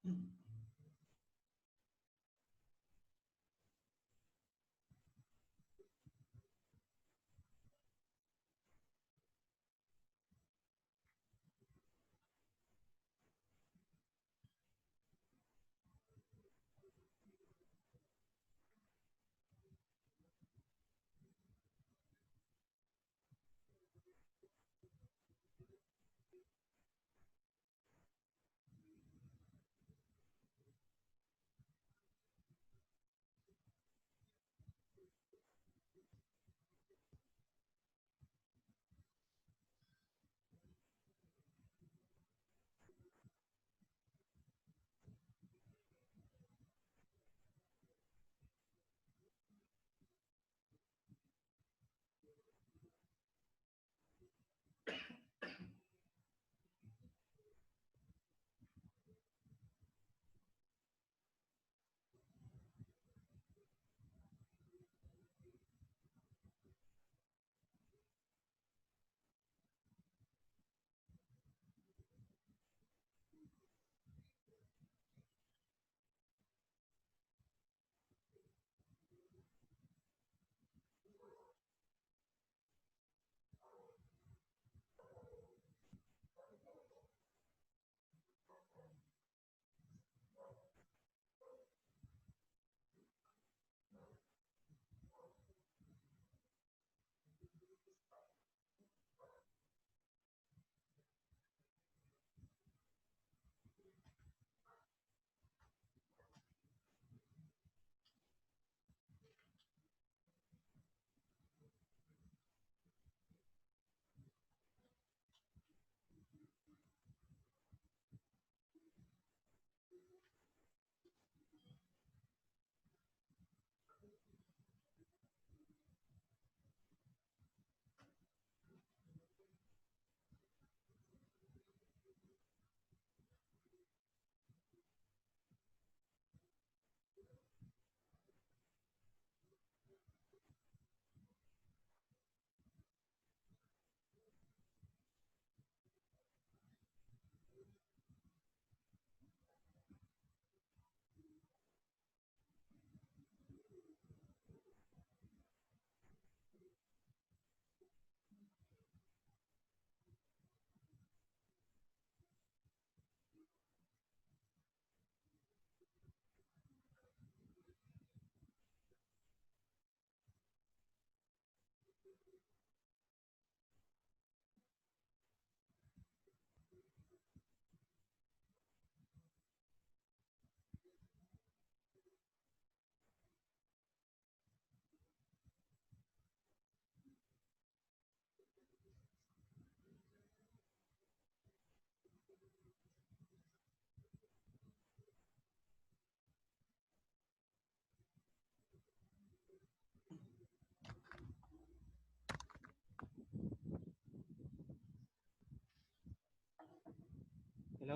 Hello,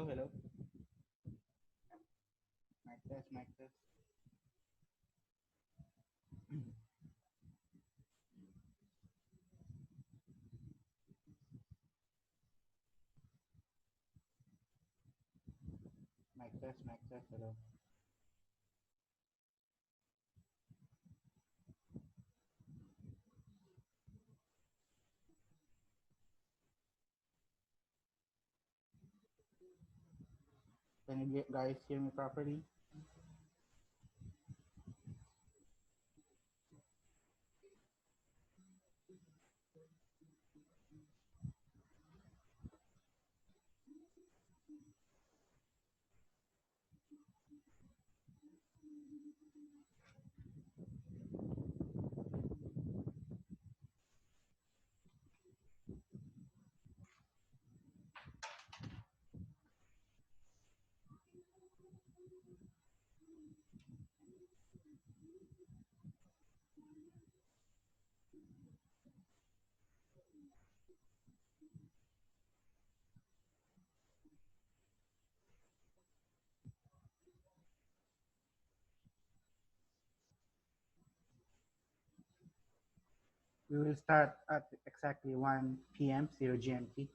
hello. Mic test, mic test. Mic test, mic test. Hello. Can you guys hear me properly? We will start at exactly 1 p.m. 0 GMT.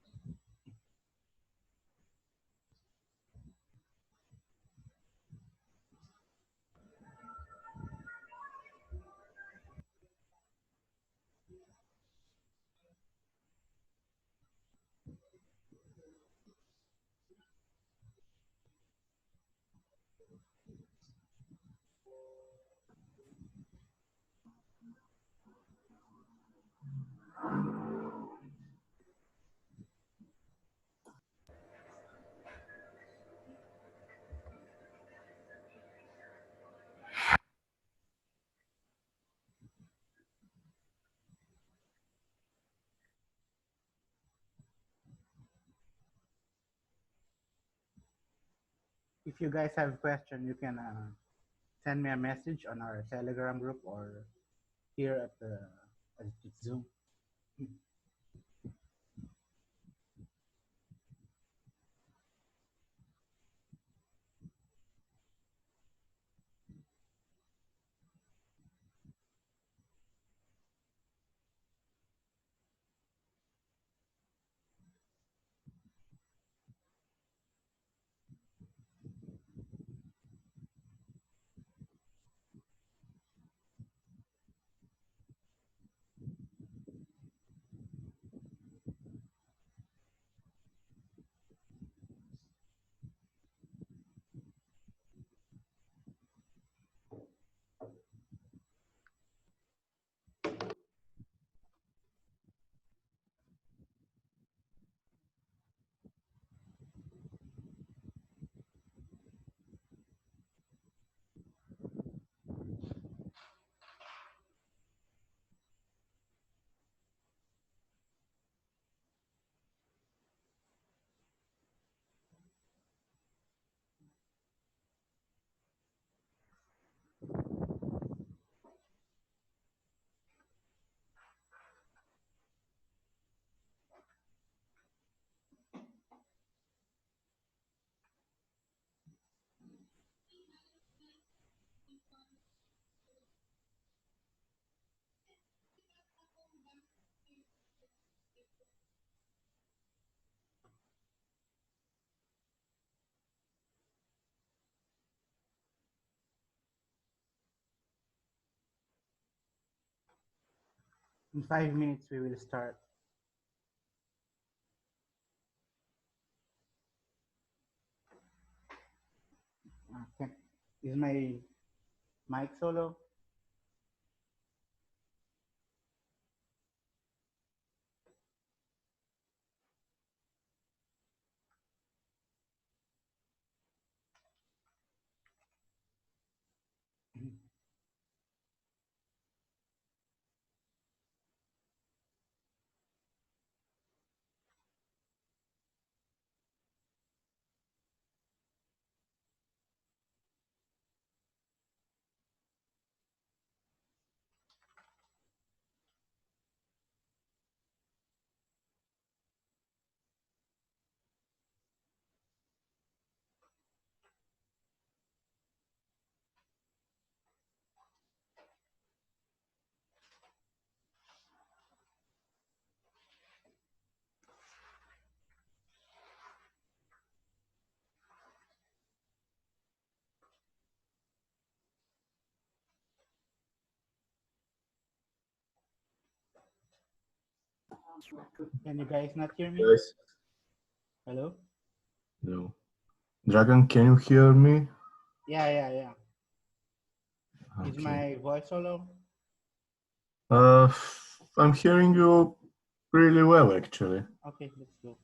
if you guys have a question, you can send me a message on our Telegram group or here at the Zoom. 5 minutes, we will start. Okay. Is my mic solo? Can you guys not hear me? Yes. Hello? No. Dragon, can you hear me? Yeah. Is Okay. my voice solo? I'm hearing you really well, actually. Okay, let's go.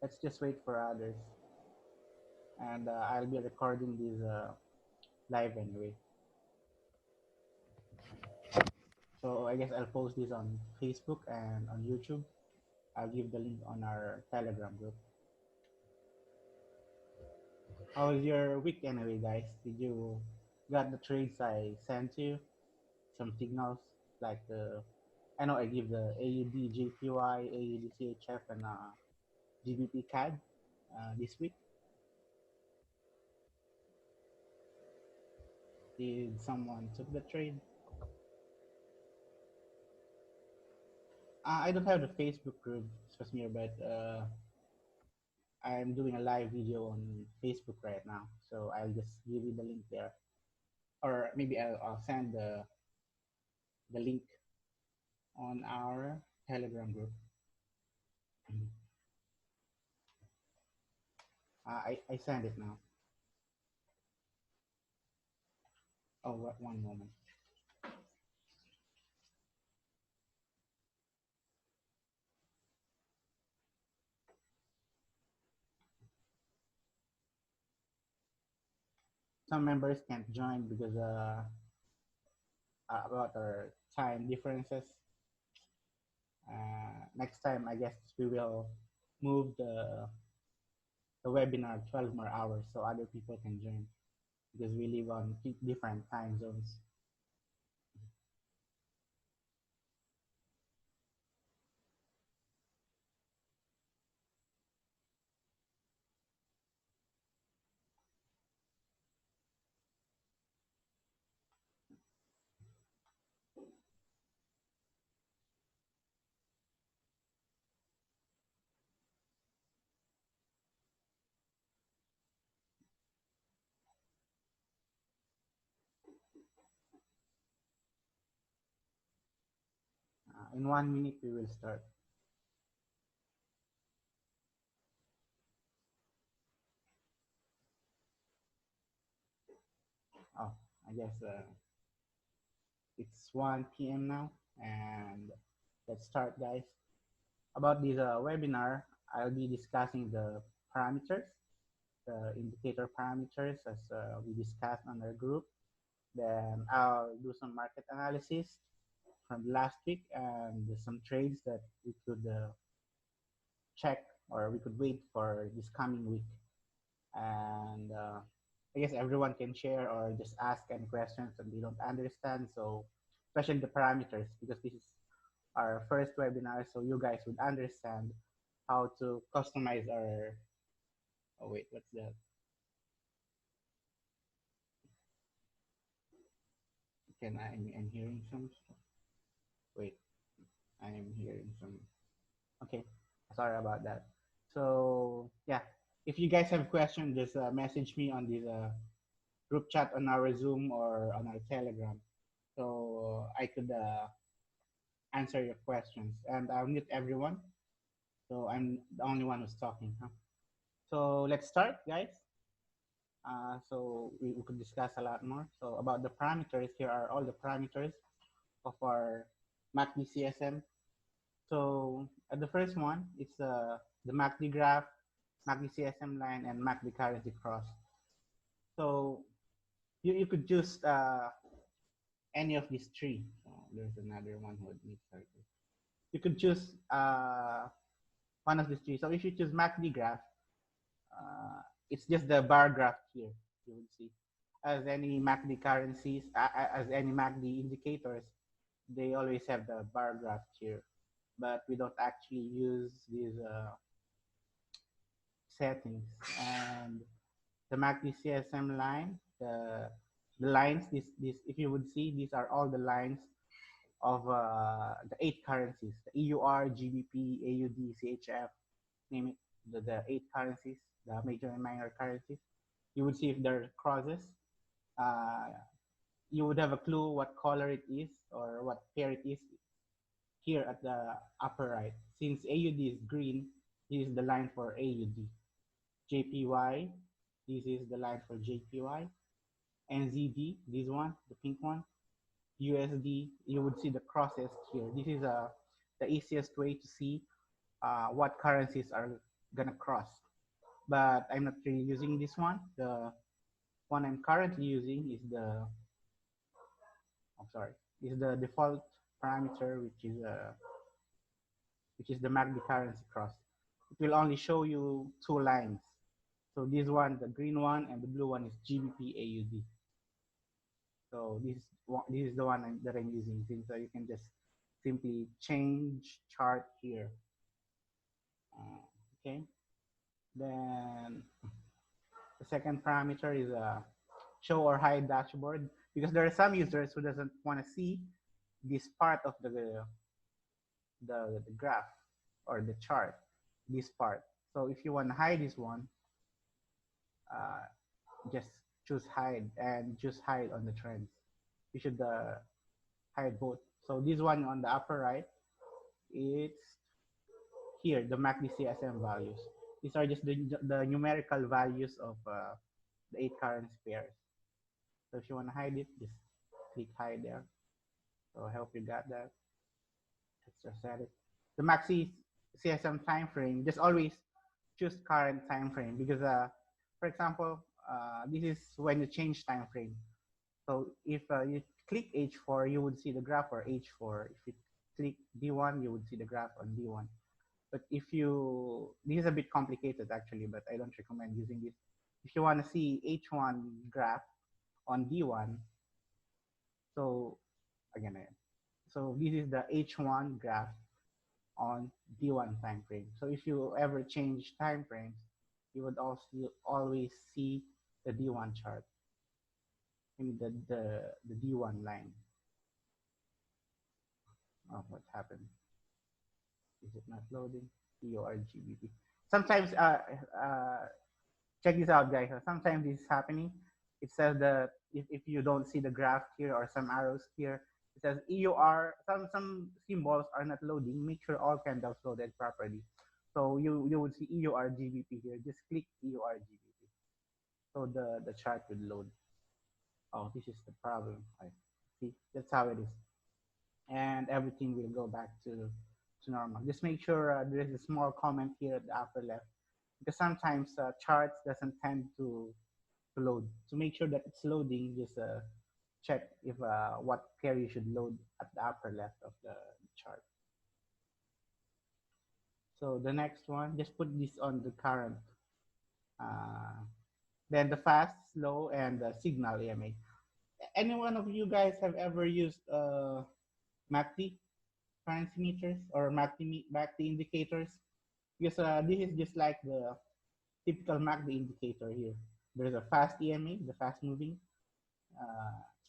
Let's just wait for others. And I'll be recording this live anyway. So I guess I'll post this on Facebook and on YouTube. I'll give the link on our Telegram group. How was your week anyway, guys? Did you got the trades I sent you? Some signals like the I know I give the AUD, JPY, AUD, CHF, and GBP CAD this week. Did someone took the trade? I don't have the Facebook group, Swasmir, but I'm doing a live video on Facebook right now, so I'll just give you the link there, or maybe I'll send the link on our Telegram group. I send it now. Oh, one moment. some members can't join because about our time differences. Next time, I guess we will move the webinar 12 more hours so other people can join because we live on different time zones. In 1 minute, we will start. Oh, I guess it's 1 p.m. now, and let's start, guys. About this webinar, I'll be discussing the parameters, the indicator parameters as we discussed on our group. Then I'll do some market analysis from last week and some trades that we could check or we could wait for this coming week. And I guess everyone can share or just ask any questions that they don't understand. So, especially the parameters, because this is our first webinar, so you guys would understand how to customize our. Oh wait, what's that? Can I'm hearing some. Wait, I'm hearing some. Okay, sorry about that. So yeah, if you guys have questions, just message me on this group chat on our Zoom or on our Telegram, so I could answer your questions. And I'll mute everyone, so I'm the only one who's talking. Huh? So let's start, guys. So we could discuss a lot more. So about the parameters, here are all the parameters of our MACD-CSM. So the first one is the MACD graph, MACD-CSM line, and MACD currency cross. So you could choose any of these three. So there's another one who needs circle. You could choose one of these three. So if you choose MACD graph, it's just the bar graph here. You would see, as any MACD currencies, as any MACD indicators, they always have the bar graph here. But we don't actually use these settings. And the MACD CSM line, the lines, this if you would see, these are all the lines of the 8 currencies: the EUR, GBP, AUD, CHF, name it, the 8 currencies, the major and minor currencies. You would see if there are crosses. Uh, you would have a clue what color it is or what pair it is here at the upper right. Since AUD is green, this is the line for AUD. JPY, this is the line for JPY. NZD, this one, the pink one. USD, you would see the crosses here. This is the easiest way to see what currencies are gonna cross. But I'm not really using this one. The one I'm currently using is is the default parameter, which is the MACD currency cross. It will only show you 2 lines. So this one, the green one, and the blue one is GBP AUD. So this is the one that I'm using. So you can just simply change chart here. Okay. Then the second parameter is show or hide dashboard, because there are some users who doesn't want to see this part of the graph or the chart, this part. So if you want to hide this one, just choose hide and just hide on the trends. You should hide both. So this one on the upper right, it's here, the MACD CSM values. These are just the numerical values of the 8 currency pairs. So if you want to hide it, just click hide there. So I hope you got that. Let's just set it. The MACD CSM time frame, just always choose current time frame because, for example, this is when you change time frame. So if you click H4, you would see the graph for H4. If you click D1, you would see the graph on D1. But if you, this is a bit complicated actually, but I don't recommend using this. If you want to see H1 graph on D1, so again, so this is the H1 graph on D1 time frame. So if you ever change time frames, you would also always see the D1 chart. I mean the D1 line. Oh, what happened? Is it not loading? PORGBP. Sometimes, check this out, guys. Sometimes this is happening. It says that if you don't see the graph here or some arrows here, it says EUR. Some symbols are not loading. Make sure all candles loaded properly. So you would see EURGBP here. Just click EURGBP. So the chart will load. Oh, this is the problem. I see. That's how it is, and everything will go back to normal. Just make sure there is a small comment here at the upper left, because sometimes charts doesn't tend to load. To make sure that it's loading, just check if what pair you should load at the upper left of the chart. So the next one, just put this on the current. Uh, then the fast, slow, and the signal EMA. Any one of you guys have ever used MACD currency meters or MACD indicators? Because this is just like the typical MACD indicator here. There's a fast EMA, the fast moving,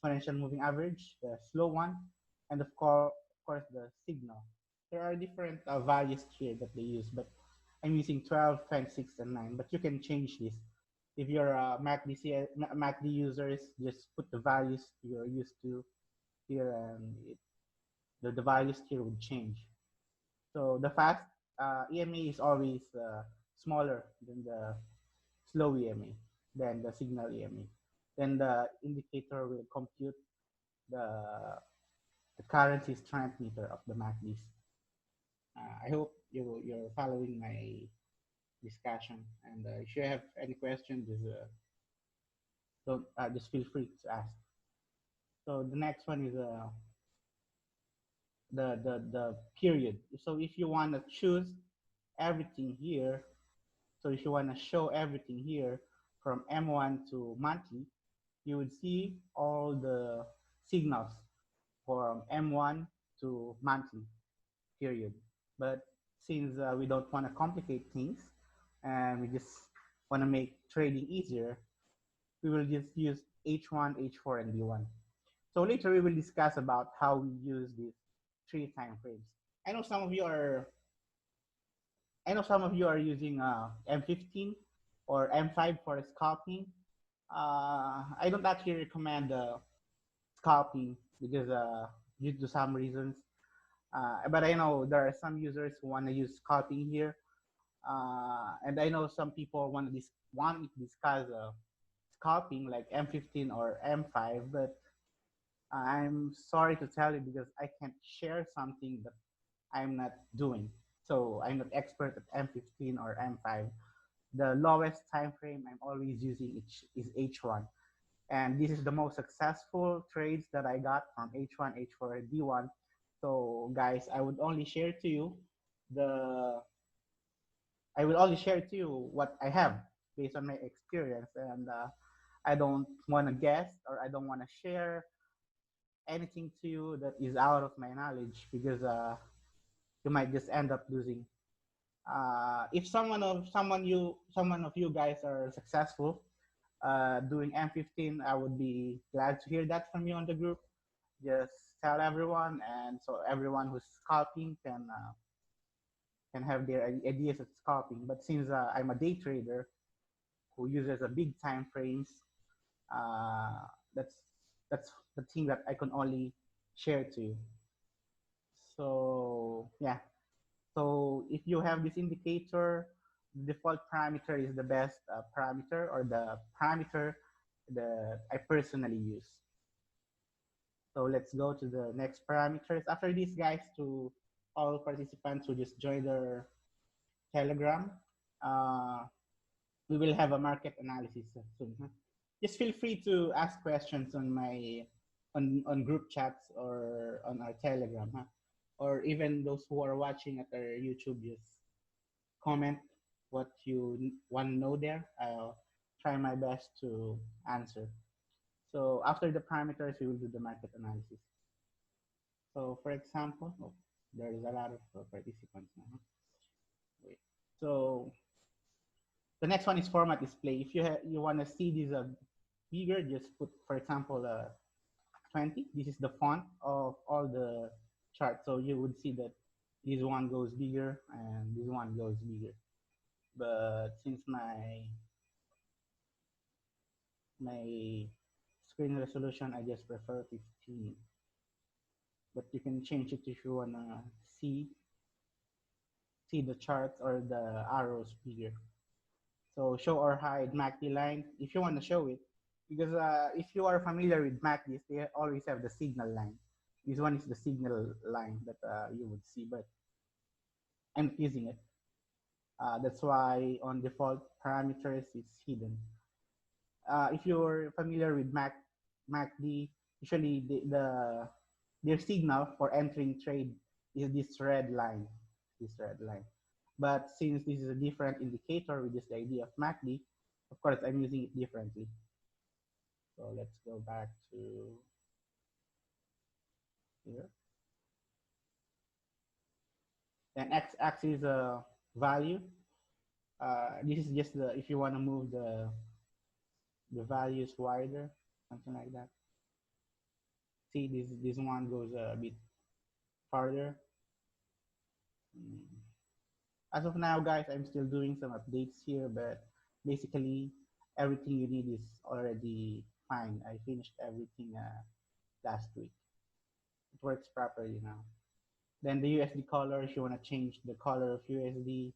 exponential moving average, the slow one, and of course the signal. There are different values here that they use, but I'm using 12, 26, and 9, but you can change this. If you're a MACD users, just put the values you're used to here, and the values here would change. So the fast EMA is always smaller than the slow EMA, than the signal EMA. Then the indicator will compute the the currency strength meter of the MACDs. I hope you're following my discussion, and if you have any questions, don't just feel free to ask. So the next one is the period. So if you want to choose everything here, so if you want to show everything here from M1 to monthly, you would see all the signals from M1 to monthly period. But since we don't want to complicate things and we just want to make trading easier, we will just use H1, H4, and D1. So later we will discuss about how we use these three time frames. I know some of you are I know some of you are using M15 or M5 for scalping. I don't actually recommend scalping because due to some reasons. But I know there are some users who want to use scalping here, and I know some people want to discuss scalping like M15 or M5. But I'm sorry to tell you because I can't share something that I'm not doing. So I'm not expert at M15 or M5. The lowest time frame I'm always using is H1. And this is the most successful trades that I got from H1, H4, D1. So guys, the I will only share to you what I have based on my experience, and I don't want to guess or I don't want to share anything to you that is out of my knowledge because you might just end up losing. If someone of you guys are successful doing M15, I would be glad to hear that from you on the group. Just tell everyone, and so everyone who's scalping can have their ideas of scalping. But since I'm a day trader who uses a big time frames, uh, that's that's the thing that I can only share to you. So yeah, so if you have this indicator, the default parameter is the best parameter or the parameter that I personally use. So let's go to the next parameters. After this, guys, to all participants who just joined their Telegram, uh, we will have a market analysis soon. Huh? Just feel free to ask questions on my on group chats or on our Telegram, huh? Or even those who are watching at our YouTube. Just comment what you want to know there. I'll try my best to answer. So after the parameters, we will do the market analysis. So for example, oh, there's a lot of participants now. Huh? Wait. So the next one is format display. If you want to see this bigger, just put, for example, 20. This is the font of all the charts. So you would see that this one goes bigger and this one goes bigger. But since my screen resolution, I just prefer 15. But you can change it if you wanna see the charts or the arrows bigger. So show or hide MACD line if you want to show it, because if you are familiar with MACDs, they always have the signal line. This one is the signal line that you would see, but I'm not using it. That's why on default parameters it's hidden. If you're familiar with MACD, usually their signal for entering trade is this red line, But since this is a different indicator with this idea of MACD, of course I'm using it differently. So let's go back to here. Then x-axis value. This is just the if you want to move the values wider, something like that. See, this one goes a bit farther. As of now, guys, I'm still doing some updates here, but basically everything you need is already fine. I finished everything last week. It works properly now. Then the USD color, if you want to change the color of USD,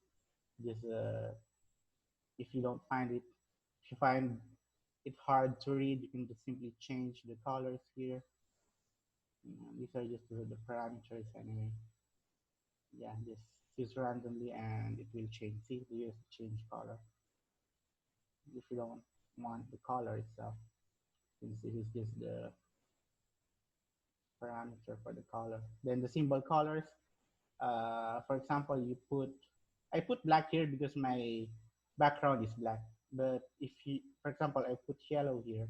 just if you don't find it, if you find it hard to read, you can just simply change the colors here. These are just the parameters anyway. Yeah, just choose randomly and it will change. See, the USD change color. If you don't want the color itself, since it is just the parameter for the color. Then the symbol colors, for example, I put black here because my background is black. But if you, for example, I put yellow here,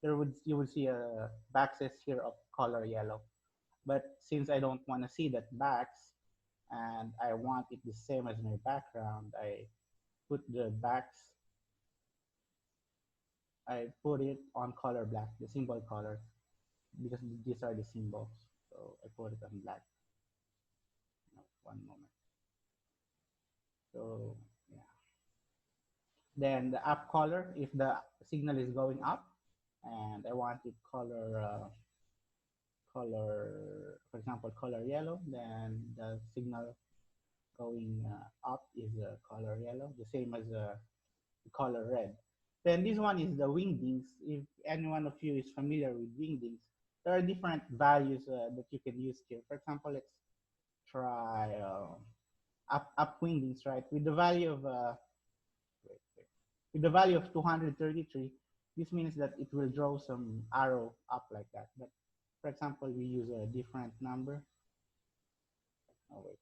you would see a boxes here of color yellow. But since I don't want to see that box and I want it the same as my background, I put it on color black, the symbol color, because these are the symbols. So I put it on black. No, one moment. So yeah. Then the up color, if the signal is going up and I want it for example, color yellow, then the signal going up is color yellow, the same as the color red. Then this one is the wingdings. If any one of you is familiar with wingdings, there are different values that you can use here. For example, let's try up wingdings, right? With the value of with the value of 233, this means that it will draw some arrow up like that. But for example, we use a different number. Oh wait.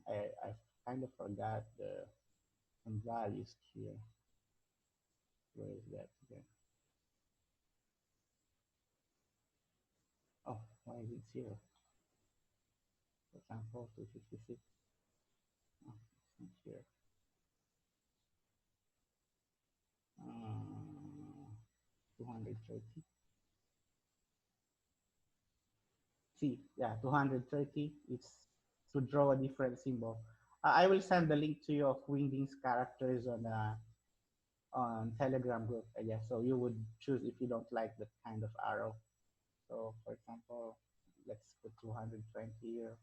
I kind of forgot some values here. Where is that again? Oh, why is it zero? For example, 256. Oh, it's not here. Uh, 230. See, yeah, 230. It's to draw a different symbol. I will send the link to you of Wingdings characters on Telegram group, I guess. So you would choose if you don't like that kind of arrow. So for example, let's put 220 here.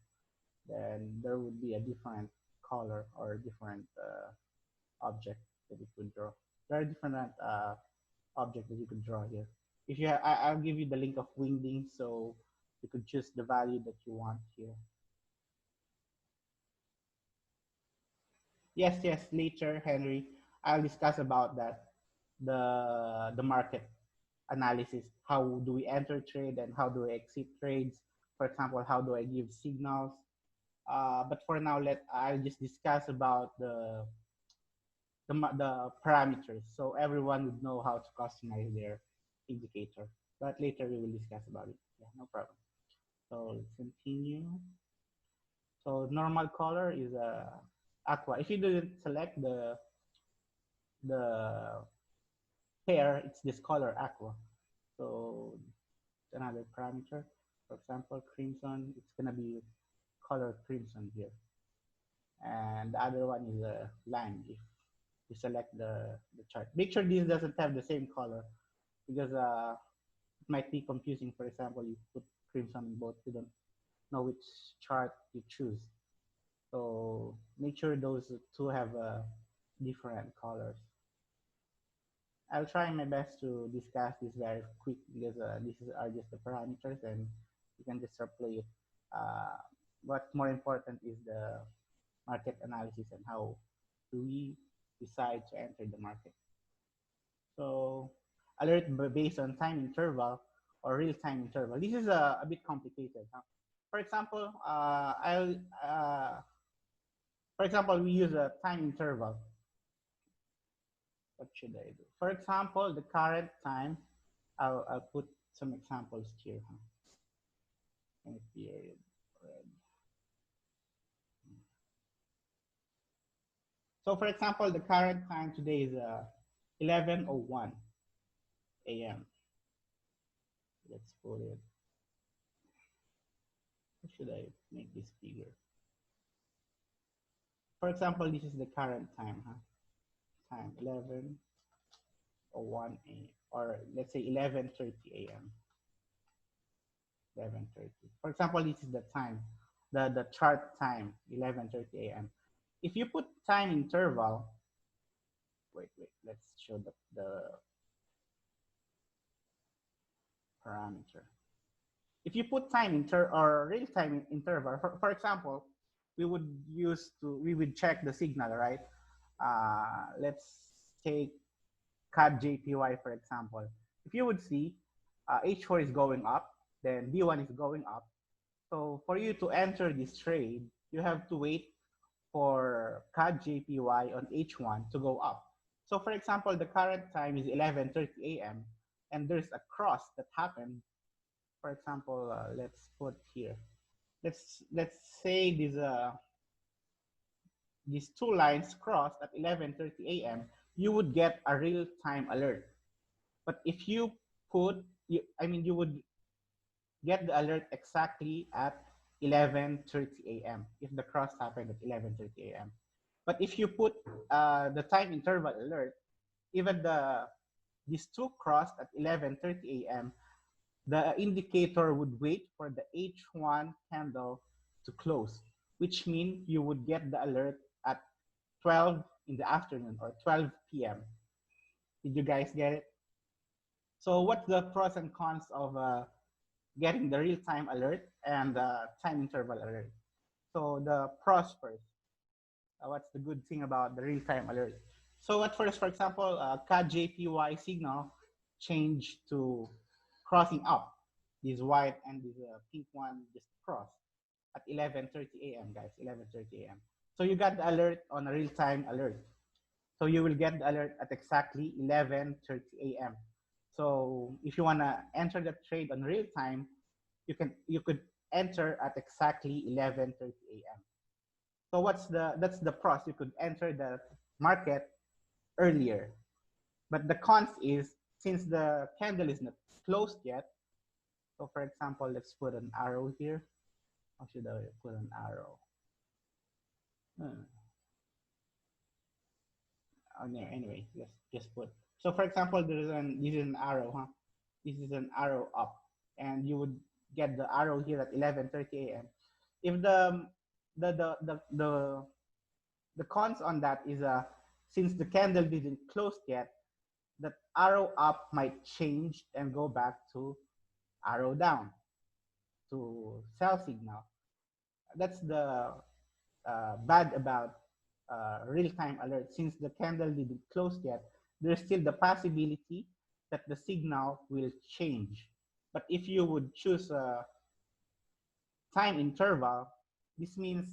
Then there would be a different color or a different object that you could draw. There are different objects that you could draw here. If you, I'll give you the link of Wingdings, so you could choose the value that you want here. Yes, later, Henry, I'll discuss about that, the market analysis. How do we enter trade and how do we exit trades? For example, how do I give signals? But for now, I'll just discuss about the parameters, so everyone would know how to customize their indicator. But later we will discuss about it. Yeah, no problem. So let's continue. So normal color is aqua. If you didn't select the pair, it's this color aqua. So another parameter. For example, crimson, it's gonna be color crimson here. And the other one is a lime. If you select the chart, make sure this doesn't have the same color, because it might be confusing. For example, you put crimson in both, you don't know which chart you choose. So make sure those two have different colors. I'll try my best to discuss this very quick, because are just the parameters and you can just replay it. What's more important is the market analysis and how do we decide to enter the market. So alert based on time interval or real time interval. This is a bit complicated. Huh? For example, for example, we use a time interval. What should I do? For example, the current time, I'll put some examples here. Huh? Period. So for example, the current time today is 11:01 a.m. Let's put it. How should I make this bigger? For example, this is the current time, huh? Time 11:01 a.m. or let's say 11:30 a.m. 11:30. For example, this is the time, the chart time, 11:30 a.m. If you put time interval, wait, let's show the parameter. If you put time or real time interval, for example, we would check the signal, right? Let's take CAD JPY, for example. If you would see, H4 is going up, then B1 is going up. So for you to enter this trade, you have to wait for CAD JPY on H1 to go up. So for example, the current time is 11:30 a.m. and there's a cross that happened. For example, let's put here. Let's say these two lines crossed at 11:30 a.m. You would get a real-time alert. But if you you would get the alert exactly at 11:30 a.m. if the cross happened at 11:30 a.m. But if you put the time interval alert, even these two crossed at 11:30 a.m., the indicator would wait for the H1 candle to close, which means you would get the alert at 12 in the afternoon or 12 p.m. Did you guys get it? So what's the pros and cons of getting the real-time alert and the time interval alert? So the pros first. What's the good thing about the real-time alert? So at first, for example, CAD JPY signal changed to crossing up. This white and this pink one just crossed at 11:30 a.m. guys, 11:30 a.m. So you got the alert on a real-time alert. So you will get the alert at exactly 11:30 a.m. So if you wanna enter the trade on real time, you could enter at exactly 11:30 a.m. So that's the pros. You could enter the market earlier. But the cons is, since the candle is not closed yet, so for example, let's put an arrow here. How should I put an arrow? Hmm. Okay, anyway, let's just put. So for example, this is an arrow, huh? This is an arrow up, and you would get the arrow here at 11:30 a.m. If the the the the the cons on that is since the candle didn't close yet, that arrow up might change and go back to arrow down to sell signal. That's the bad about real-time alert. Since the candle didn't close yet, there's still the possibility that the signal will change. But if you would choose a time interval, this means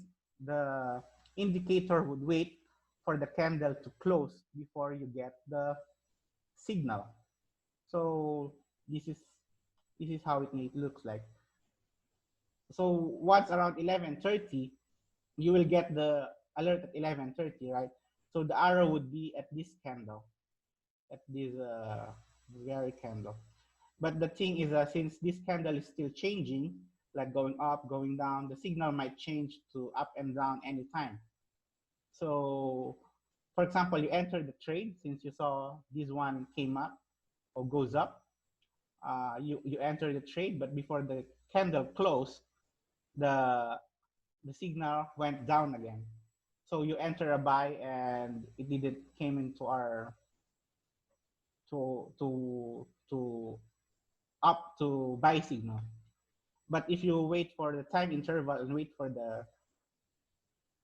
the indicator would wait for the candle to close before you get the signal. So this is this is how it looks like. So once around 11:30, you will get the alert at 11:30, right? So the arrow would be at this candle, at this very candle. But the thing is, since this candle is still changing, like going up, going down, the signal might change to up and down anytime. So, for example, you enter the trade, since you saw this one came up or goes up, you enter the trade, but before the candle closed, the the signal went down again. So you enter a buy and it didn't came into our to up to buy signal. But if you wait for the time interval and wait for the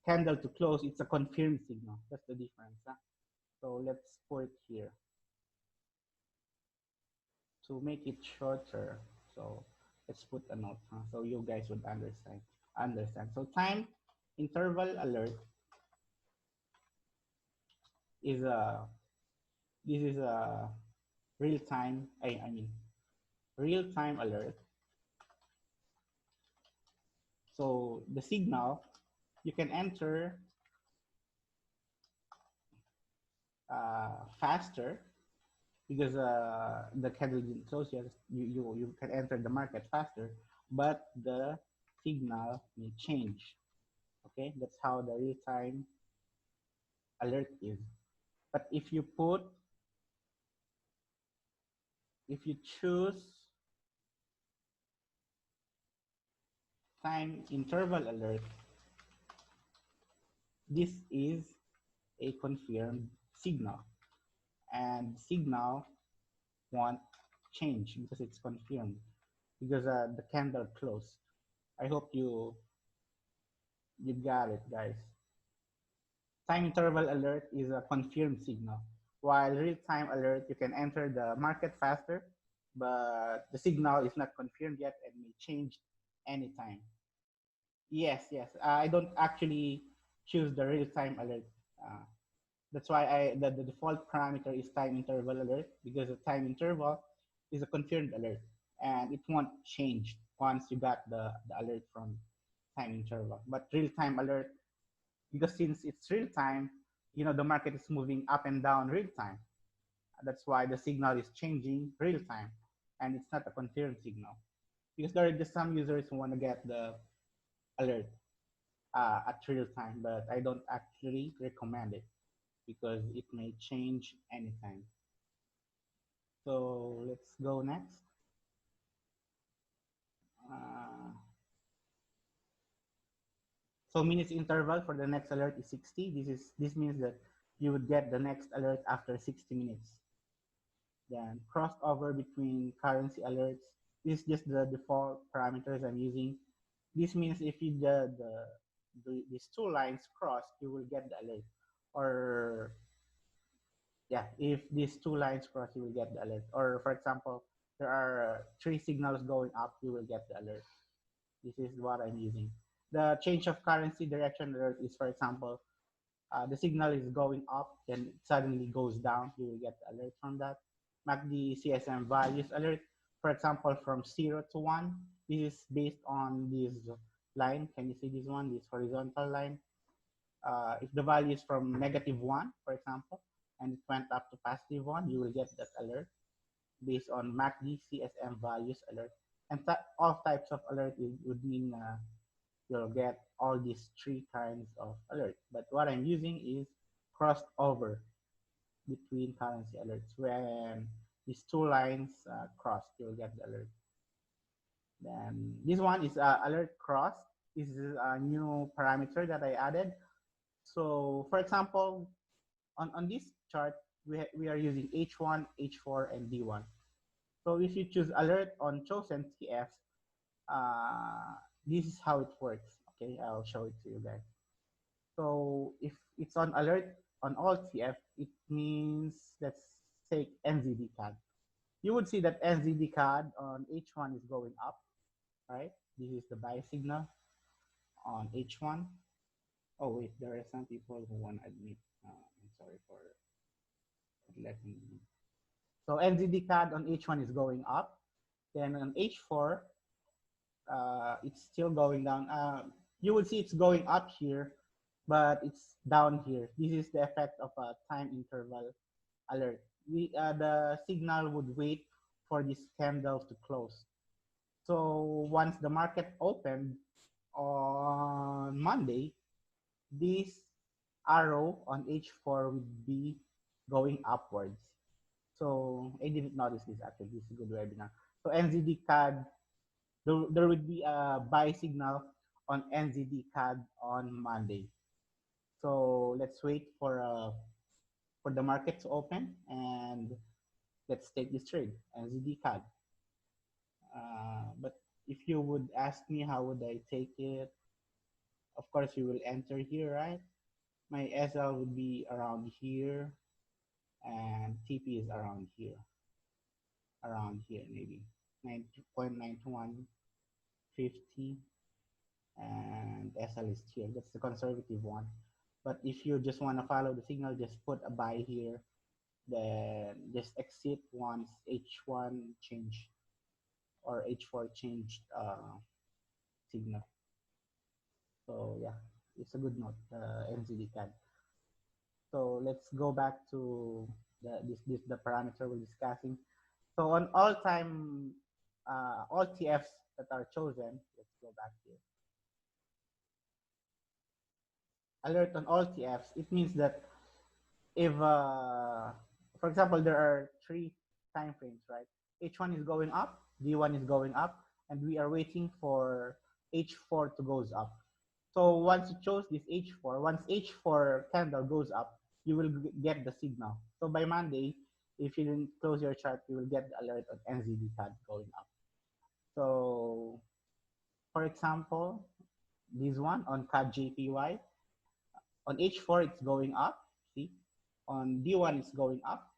candle to close, it's a confirmed signal. That's the difference. Huh? So let's put it here to make it shorter. So let's put a note, huh? So you guys would understand. Understand. So time interval alert is a this is a real time. I mean real time alert. So the signal you can enter faster because the candle didn't close yet. You can enter the market faster, but the signal may change. Okay, that's how the real time alert is. But if you choose time interval alert, this is a confirmed signal, and signal won't change because it's confirmed because the candle closed. I hope you got it, guys. Time interval alert is a confirmed signal, while real-time alert you can enter the market faster, but the signal is not confirmed yet and may change anytime. Yes, yes. I don't actually choose the real-time alert. Uh, that's why the default parameter is time interval alert because the time interval is a confirmed alert and it won't change once you got the alert from time interval. But real-time alert, because since it's real time, the market is moving up and down real time. That's why the signal is changing real time, and it's not a confirmed signal. Because there are just some users who want to get the alert at real time, but I don't actually recommend it because it may change anytime. So let's go next. Uh, so minutes interval for the next alert is 60. This means that you would get the next alert after 60 minutes. Then crossover between currency alerts. This is just the default parameters I'm using. This means if you these two lines cross, you will get the alert. Or yeah, if these two lines cross, you will get the alert. Or for example, there are three signals going up, you will get the alert. This is what I'm using. The change of currency direction alert is, for example, the signal is going up, then it suddenly goes down. You will get the alert from that. MACD-CSM values alert, for example, from 0 to 1. This is based on this line. Can you see this one, this horizontal line? If the value is from -1, for example, and it went up to +1, you will get that alert based on MACD-CSM values alert. And all types of alert would mean you'll get all these three kinds of alert. But what I'm using is crossed over between currency alerts. When these two lines cross, you'll get the alert. Then this one is alert cross. This is a new parameter that I added. So for example, on this chart, we are using H1, H4, and D1. So if you choose alert on chosen TFs, this is how it works. Okay, I'll show it to you guys. So if it's on alert on all TF, it means let's take NZD CAD. You would see that NZD CAD on H1 is going up, right? This is the buy signal on H1. Oh wait, there are some people who want to admit. I'm sorry for letting me. So NZD CAD on H1 is going up. Then on H4, it's still going down. You will see it's going up here, but it's down here. This is the effect of a time interval alert. The signal would wait for this candle to close. So once the market opened on Monday, this arrow on H4 would be going upwards. So I didn't notice this actually. This is a good webinar. So NZD CAD, there would be a buy signal on NZD CAD on Monday. So let's wait for the market to open and let's take this trade, NZD CAD. But if you would ask me how would I take it, of course you will enter here, right? My SL would be around here and TP is around here maybe 9.9150 and SL is here. That's the conservative one. But if you just want to follow the signal, just put a buy here, then just exit once H1 change or H4 changed signal. So yeah, it's a good note, NZD CAD. So let's go back to the parameter we're discussing. So on all TFs that are chosen, let's go back here. Alert on all TFs, it means that if, for example, there are three time frames, right? H1 is going up, D1 is going up, and we are waiting for H4 to goes up. So once you chose this H4, once H4 candle goes up, you will get the signal. So by Monday, if you didn't close your chart, you will get the alert on NZD CAD going up. So for example, this one on CAD JPY, on H4 it's going up, see? On D1 it's going up,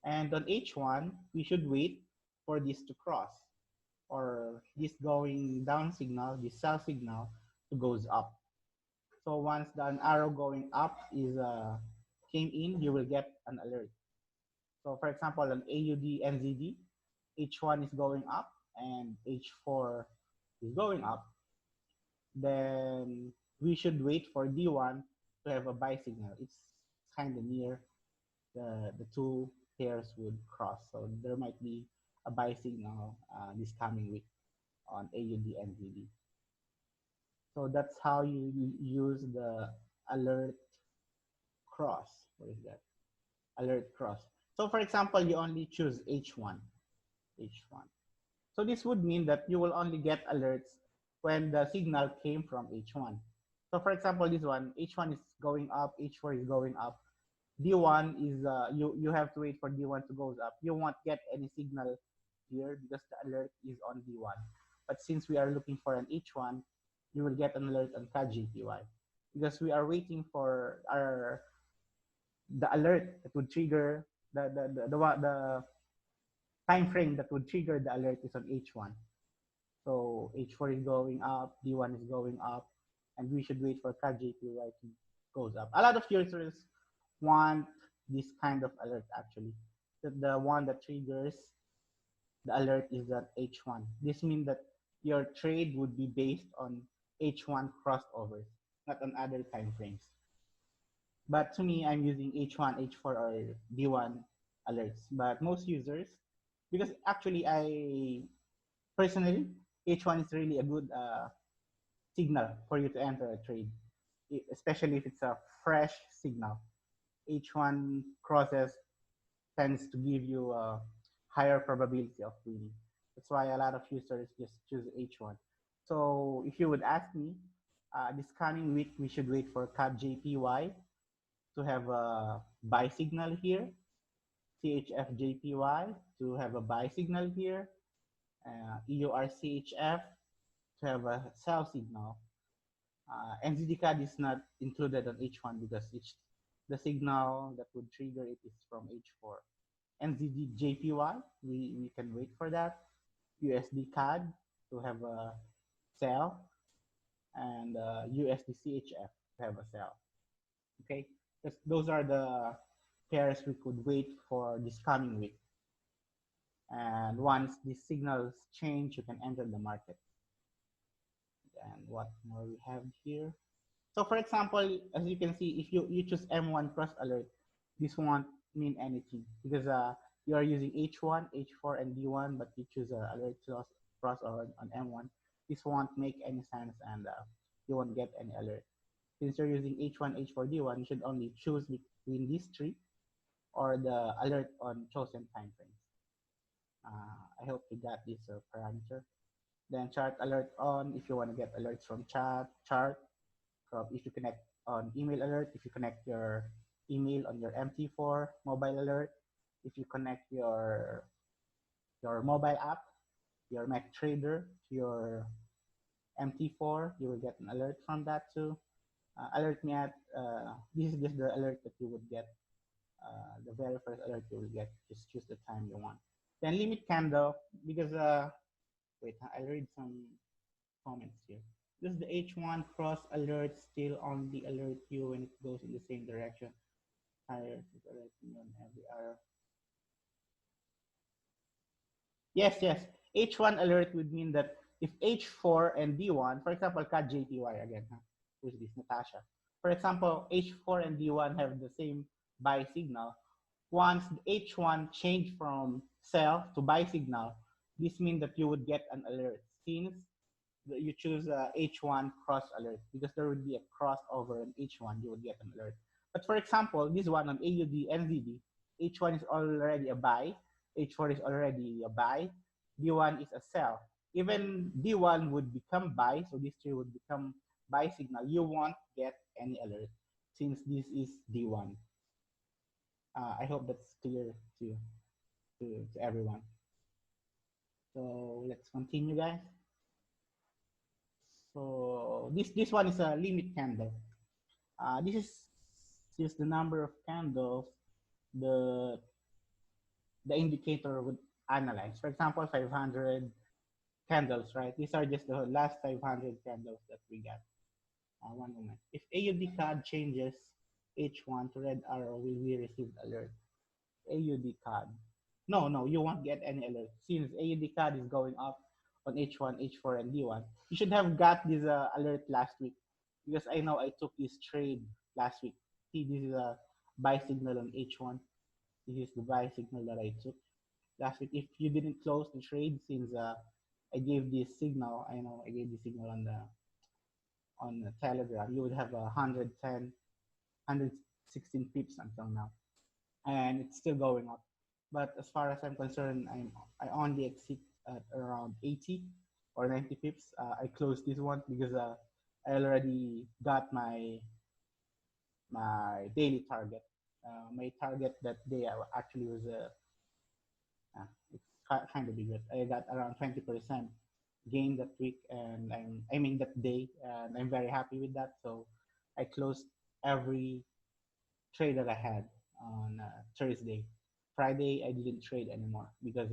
and on H1 we should wait for this to cross, or this going down signal, this sell signal to goes up. So once the arrow going up is came in, you will get an alert. So for example, on AUD NZD, H1 is going up and H4 is going up, then we should wait for D1 to have a buy signal. It's kind of near the two pairs would cross. So there might be a buy signal this coming week on AUD NZD. So that's how you use the alert cross. What is that? Alert cross. So for example, you only choose H1. H1. So this would mean that you will only get alerts when the signal came from H1. So for example, this one, H1 is going up, H4 is going up. D1 is, you have to wait for D1 to goes up. You won't get any signal here because the alert is on D1. But since we are looking for an H1, you will get an alert on CAD-JPY because we are waiting for the alert that would trigger the time frame that would trigger the alert is on H1. So H4 is going up, D1 is going up, and we should wait for CAD-JPY to goes up. A lot of users want this kind of alert actually. The one that triggers the alert is at H1. This means that your trade would be based on H1 crossovers, not on other time frames. But to me, I'm using H1, H4, or D1 alerts. But most users, because actually I personally, H1 is really a good signal for you to enter a trade, especially if it's a fresh signal. H1 crosses tends to give you a higher probability of winning. That's why a lot of users just choose H1. So if you would ask me, this coming week, we should wait for CAD JPY to have a buy signal here, CHF JPY to have a buy signal here, EUR CHF to have a sell signal, NZD CAD is not included on H1 because the signal that would trigger it is from H4. NZD JPY, we can wait for that. USD CAD to have a sell, and USD CHF to have a sell. Okay, those are the pairs we could wait for this coming week. And once these signals change, you can enter the market. And what more we have here? So for example, as you can see, if you choose M1 cross alert, this won't mean anything because you are using H1, H4, and D1, but you choose alert cross on M1. This won't make any sense, and you won't get any alert. Since you're using H1, H4, D1, you should only choose between these three or the alert on chosen time frames. I hope you got this parameter. Then chart alert on if you want to get alerts from chart. If you connect on email alert, if you connect your email on your MT4 mobile alert, if you connect your mobile app, your Mac Trader to your MT4, you will get an alert from that too. Alert me at this is just the alert that you would get. The very first alert you will get. Just choose the time you want. Then limit candle because wait, I'll read some comments here. Does the H1 cross alert still only alert you when it goes in the same direction? Higher to alert me on every hour. Yes, yes. H1 alert would mean that if H4 and D1, for example, cut JPY again, huh? Who's this? Natasha. For example, H4 and D1 have the same buy signal. Once H1 change from sell to buy signal, this means that you would get an alert since you choose H1 cross alert because there would be a crossover in H1, you would get an alert. But for example, this one on AUD NZD, H1 is already a buy, H4 is already a buy, D1 is a sell. Even D1 would become buy, so this tree would become buy signal. You won't get any alert since this is D1. I hope that's clear to everyone. So let's continue, guys. So this one is a limit candle. This is just the number of candles the the indicator would analyze. For example, 500 candles, right? These are just the last 500 candles that we got. One moment. If AUD card changes H1 to red arrow, will we receive alert? AUD card. No, no, you won't get any alert since AUD card is going up on H1, H4, and D1. You should have got this alert last week because I know I took this trade last week. See, this is a buy signal on H1. This is the buy signal that I took last week. If you didn't close the trade since I gave this signal, I know I gave this signal on the Telegram, you would have 110, 116 pips until now, and it's still going up. But as far as I'm concerned, I only exit at around 80 or 90 pips. I closed this one because I already got my daily target. My target that day actually was it's kind of big. I got around 20% gain that week, and I mean that day, and I'm very happy with that. So I closed every trade that I had on Thursday. Friday I didn't trade anymore because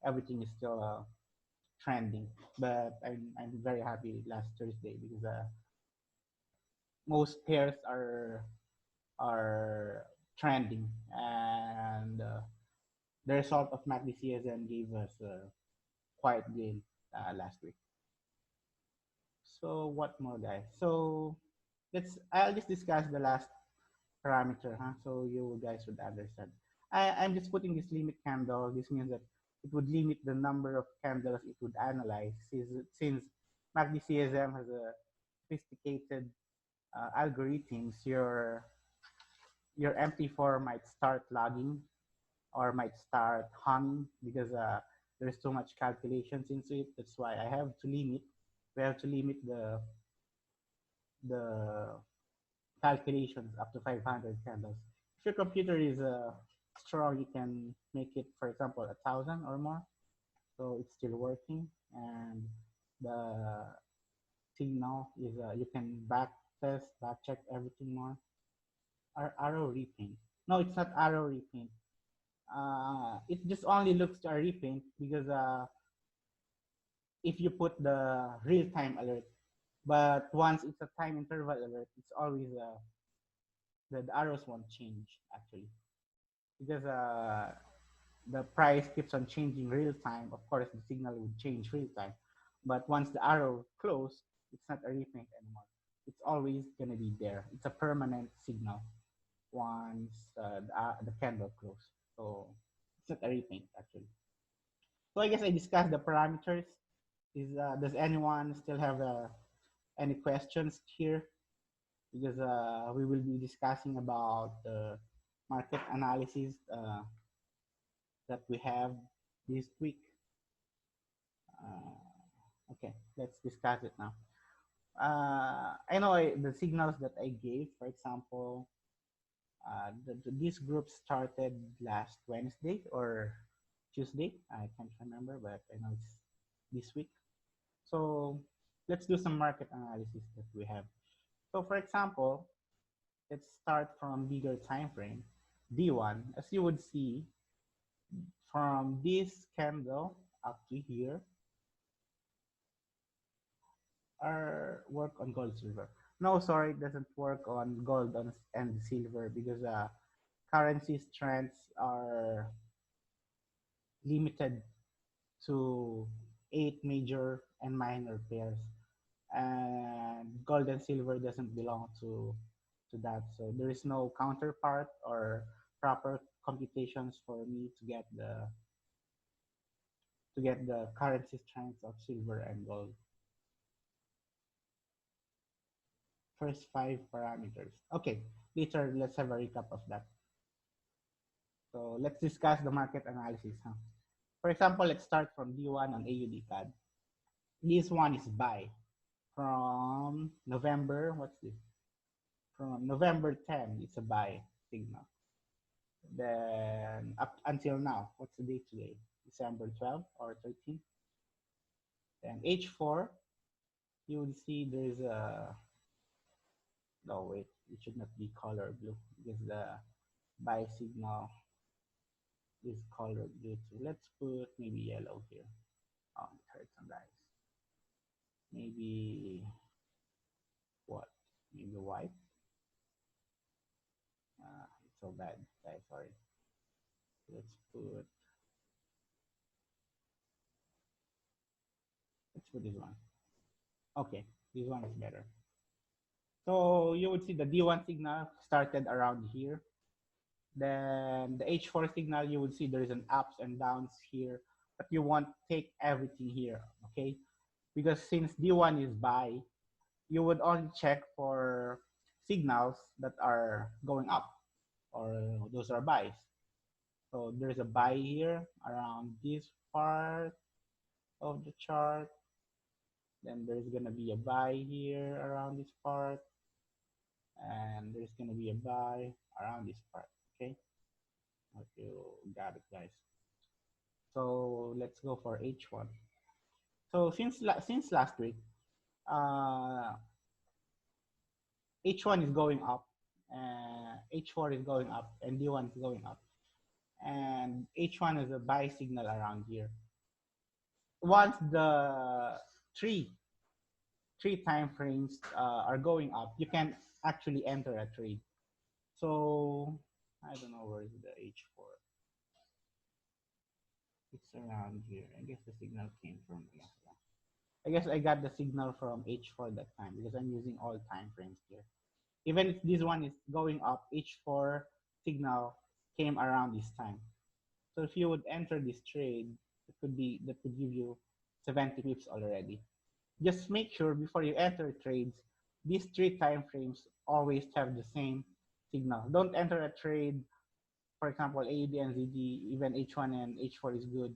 everything is still trending. But I'm very happy last Thursday because most pairs are trending, and the result of MACD-CSM gave us a quiet gain last week. So what more, guys? So I'll just discuss the last parameter, huh? So you guys would understand. I'm just putting this limit candle. This means that it would limit the number of candles it would analyze since MACD-CSM has a sophisticated algorithms. Your MT4 might start lagging or might start humming because there's too much calculations into it. That's why we have to limit the calculations up to 500 candles. If your computer is strong, you can make it, for example, 1,000 or more. So it's still working, and the signal is you can back test, back check everything more. Arrow repaint. No, it's not arrow repaint. It just only looks to a repaint because if you put the real time alert, but once it's a time interval alert, it's always the arrows won't change actually because the price keeps on changing real time. Of course, the signal would change real time, but once the arrow close, it's not a repaint anymore. It's always gonna be there. It's a permanent signal once the candle close. So it's not a repaint actually. So I guess I discussed the parameters. Does anyone still have any questions here? Because we will be discussing about the market analysis that we have this week. Okay, let's discuss it now. I know the signals that I gave, for example, this group started last Wednesday or Tuesday. I can't remember, but I know it's this week. So let's do some market analysis that we have. So for example, let's start from bigger time frame, D1. As you would see, from this candle up to here, our work on gold silver. No, sorry, it doesn't work on gold and silver because currency strengths are limited to 8 major and minor pairs, and gold and silver doesn't belong to that. So there is no counterpart or proper computations for me to get the currency strengths of silver and gold. First five parameters. Okay, later let's have a recap of that. So let's discuss the market analysis. Huh? For example, let's start from D1 on AUD CAD. This one is buy from November. What's this? From November 10, it's a buy signal. Then up until now, what's the date today? December 12 or 13. Then H4, you will see there's a, no wait, it should not be color blue because the buy signal is color blue too. Let's put maybe yellow here. Oh, it hurts some guys. Maybe what? Maybe white. It's so bad, guys. Sorry. Let's put this one. Okay, this one is better. So you would see the D1 signal started around here. Then the H4 signal, you would see there is an ups and downs here, but you won't take everything here, okay? Because since D1 is buy, you would only check for signals that are going up or those are buys. So there's a buy here around this part of the chart. Then there's going to be a buy here around this part. And there's going to be a buy around this part, okay? Hope you got it, guys. So let's go for H1. So since last week, uh, H1 is going up, H4 is going up, and D1 is going up. And H1 is a buy signal around here. Once the three time frames are going up, you can actually enter a trade. So I don't know where is the H4. It's around here. I guess the signal came from, yeah. I guess I got the signal from H4 that time because I'm using all time frames here. Even if this one is going up, H4 signal came around this time. So if you would enter this trade, that could give you 70 pips already. Just make sure before you enter trades, these three time frames always have the same signal. Don't enter a trade, for example, AUD and ZD, even H1 and H4 is good.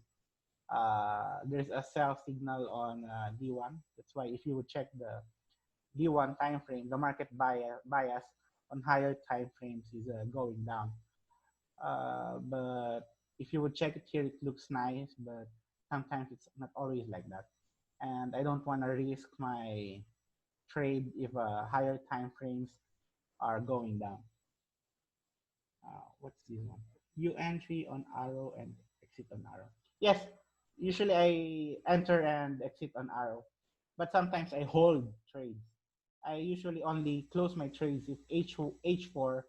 There's a sell signal on D1. That's why if you would check the D1 time frame, the market bias on higher time frames is going down. But if you would check it here, it looks nice, but sometimes it's not always like that. And I don't want to risk my trade if higher time frames are going down. What's this one? You entry on arrow and exit on arrow. Yes, usually I enter and exit on arrow, but sometimes I hold trades. I usually only close my trades if H4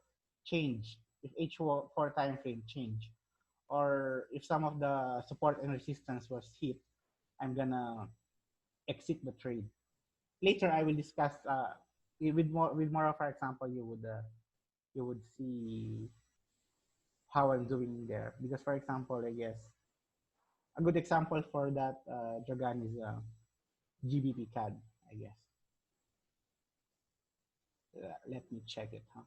change, if H4 time frame change, or if some of the support and resistance was hit, I'm gonna exit the trade. Later, I will discuss with more of our example. You would see how I'm doing there. Because, for example, I guess a good example for that Dragon is GBP CAD, I guess. Let me check it, huh?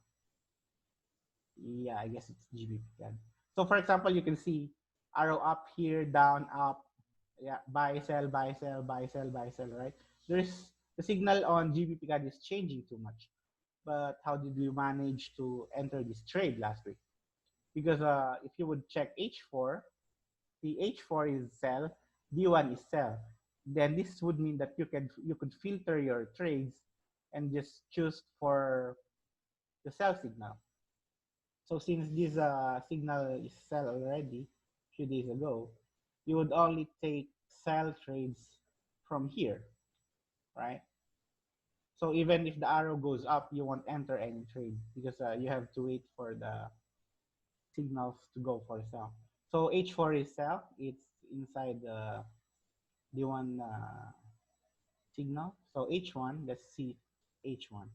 Yeah, I guess it's GBP CAD. So, for example, you can see arrow up here, down, up. Yeah, buy, sell, buy, sell, buy, sell, buy, sell, right? There's the signal on GBP CAD is changing too much. But how did we manage to enter this trade last week? Because if you would check H4, the H4 is sell, D1 is sell. Then this would mean that you could filter your trades and just choose for the sell signal. So since this signal is sell already a few days ago, you would only take sell trades from here, right? So even if the arrow goes up, you won't enter any trade because you have to wait for the signals to go for sell. So H4 is sell. It's inside the one signal. So H1, let's see H1.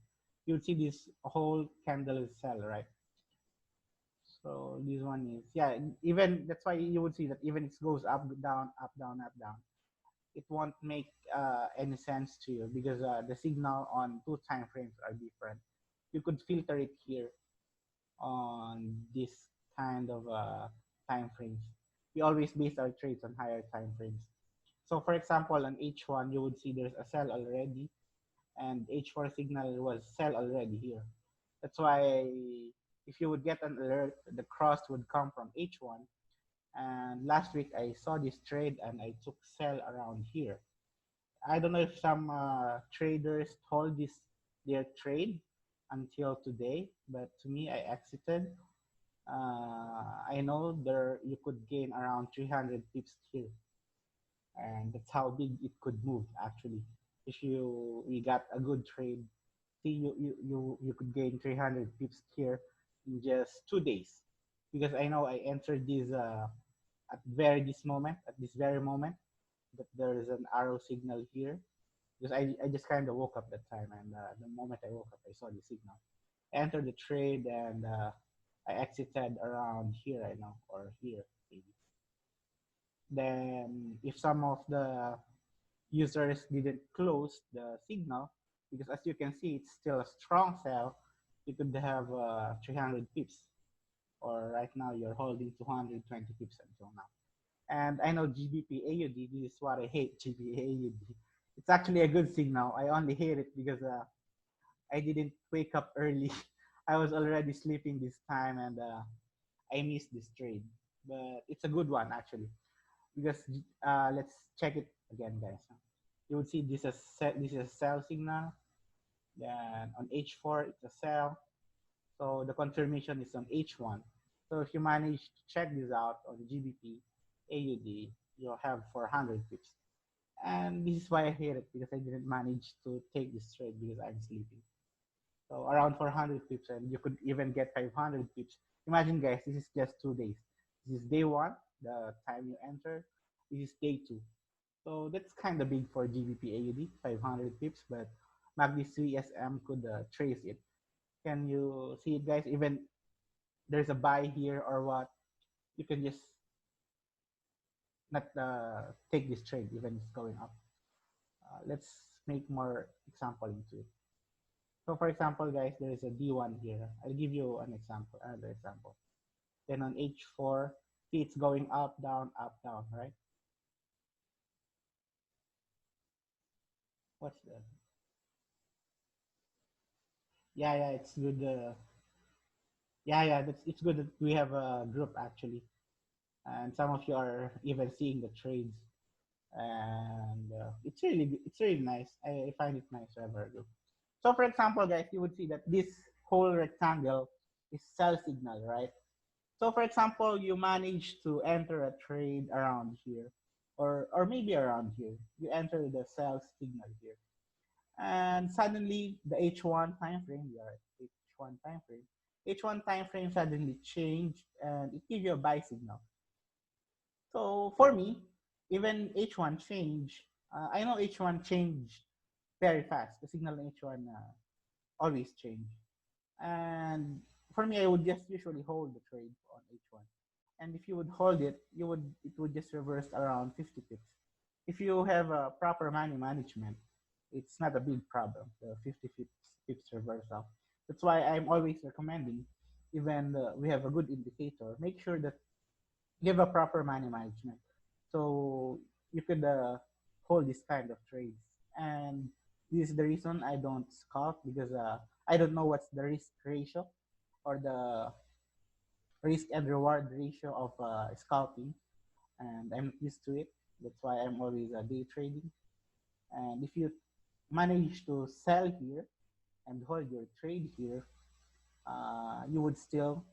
You'll see this whole candle is sell, right? So this one is, yeah, even that's why you would see that even it goes up, down, up, down, up, down. It won't make any sense to you because the signal on two time frames are different. You could filter it here on this kind of time frames. We always base our trades on higher time frames. So for example, on H1, you would see there's a sell already, and H4 signal was sell already here. That's why if you would get an alert, the cross would come from H1. And last week I saw this trade and I took sell around here. I don't know if some traders hold this their trade until today, but to me I exited. I know there you could gain around 300 pips here, and that's how big it could move actually. If you got a good trade, see you could gain 300 pips here in just 2 days, because I know I entered this at this very moment that there is an arrow signal here, because I just kind of woke up that time, and the moment I woke up I saw the signal. I entered the trade and I exited around here I know, or here maybe. Then if some of the users didn't close the signal, because as you can see it's still a strong sell, you could have 300 pips, or right now you're holding 220 pips until now. And I know GBP AUD, this is what I hate, GBP AUD. It's actually a good signal. I only hate it because I didn't wake up early. I was already sleeping this time, and I missed this trade. But it's a good one actually, because let's check it again, guys. You would see this is a sell signal. Then on H4 it's a sell. So the confirmation is on H1. So if you manage to check this out on GBP AUD, you'll have 400 pips. And this is why I hate it, because I didn't manage to take this trade because I'm sleeping. So around 400 pips, and you could even get 500 pips. Imagine, guys, this is just 2 days. This is day one, the time you enter. This is day two. So that's kind of big for GBP AUD, 500 pips, but MACD-CSM could trace it. Can you see it, guys? Even there's a buy here or what, you can just not take this trade even it's going up. Let's make more example into it. So for example, guys, there is a D1 here. I'll give you an example, another example. Then on H4, see it's going up, down, right? What's the? Yeah, yeah, it's good. Yeah, it's good that we have a group actually, and some of you are even seeing the trades, and it's really nice. I find it nice to have a group. So for example, guys, you would see that this whole rectangle is sell signal, right? So for example, you manage to enter a trade around here, or maybe around here. You enter the sell signal here, and suddenly the H1 time frame, we are at H1 time frame. H1 time frame suddenly changed, and it gives you a buy signal. So for me, even H1 change, I know H1 change very fast. The signal in H1 always change. And for me, I would just usually hold the trade on H1. And if you would hold it, it would just reverse around 50 pips. If you have a proper money management, it's not a big problem. The 50 pips reversal. That's why I'm always recommending, even we have a good indicator, make sure that you have a proper money management. So you could hold this kind of trades. And this is the reason I don't scalp because I don't know what's the risk ratio or the risk and reward ratio of scalping, and I'm not used to it. That's why I'm always day trading. And if you manage to sell here and hold your trade here, you would still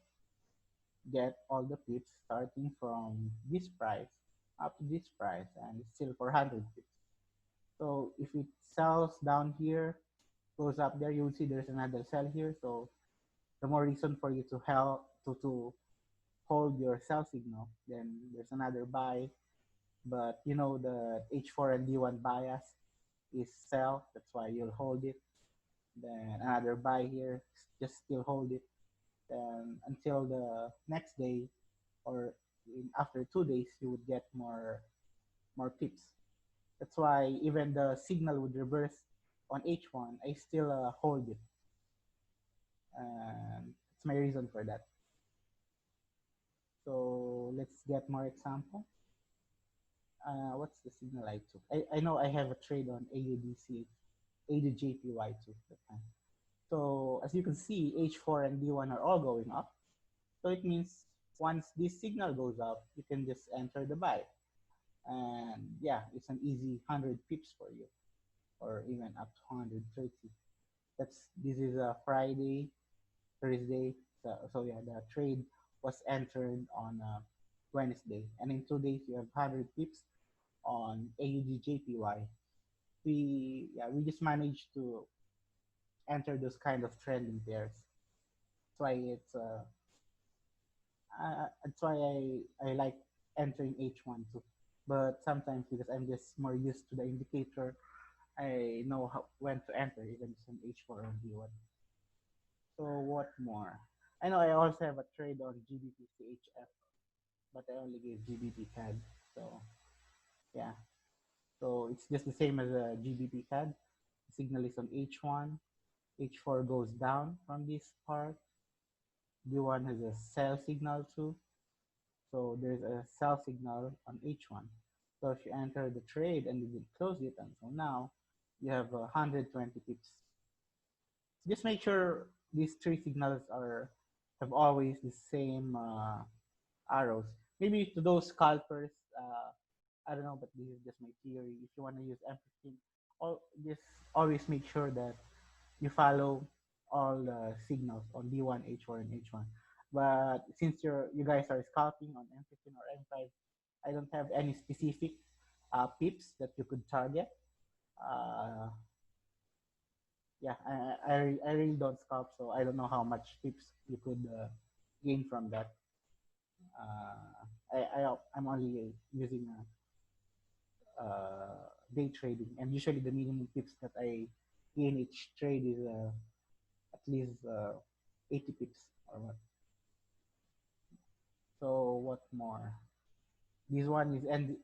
get all the pips starting from this price up to this price, and it's still 400 pips. So if it sells down here, goes up there, you will see there's another sell here. So the more reason for you to help to hold your sell signal. Then there's another buy, but you know the H4 and D1 bias is sell. That's why you'll hold it. Then another buy here, just still hold it. Then until the next day or after 2 days, you would get more pips. That's why even the signal would reverse on H1, I still hold it. And it's my reason for that. So let's get more example. What's the signal I took? I know I have a trade on AUDC, AUDJPY too. That time. So as you can see, H4 and D1 are all going up. So it means once this signal goes up, you can just enter the buy. And yeah, it's an easy 100 pips for you, or even up to 130. This is a Friday, Thursday. So yeah, the trade was entered on Wednesday, and in 2 days you have 100 pips on AUDJPY. We just managed to enter those kind of trending pairs. That's why I like entering H1 too. But sometimes because I'm just more used to the indicator, I know when to enter even some H4 or D1. So what more? I know I also have a trade on GBP-CHF, but I only gave GBP CAD. So yeah, so it's just the same as a GBP CAD. The signal is on H1. H4 goes down from this part. D1 has a sell signal too. So there's a sell signal on H1. So if you enter the trade and you didn't close it until now, you have 120 pips. Just make sure these three signals are have always the same arrows. Maybe to those scalpers, I don't know, but this is just my theory. If you want to use everything, just always make sure that you follow all the signals on D1, H4, and H1. But since you guys are scalping on M15 or M5, I don't have any specific pips that you could target. Uh, yeah, I really don't scalp, so I don't know how much pips you could gain from that. I'm only using day trading, and usually the minimum pips that I gain each trade is at least 80 pips or what. So what more? This one is, and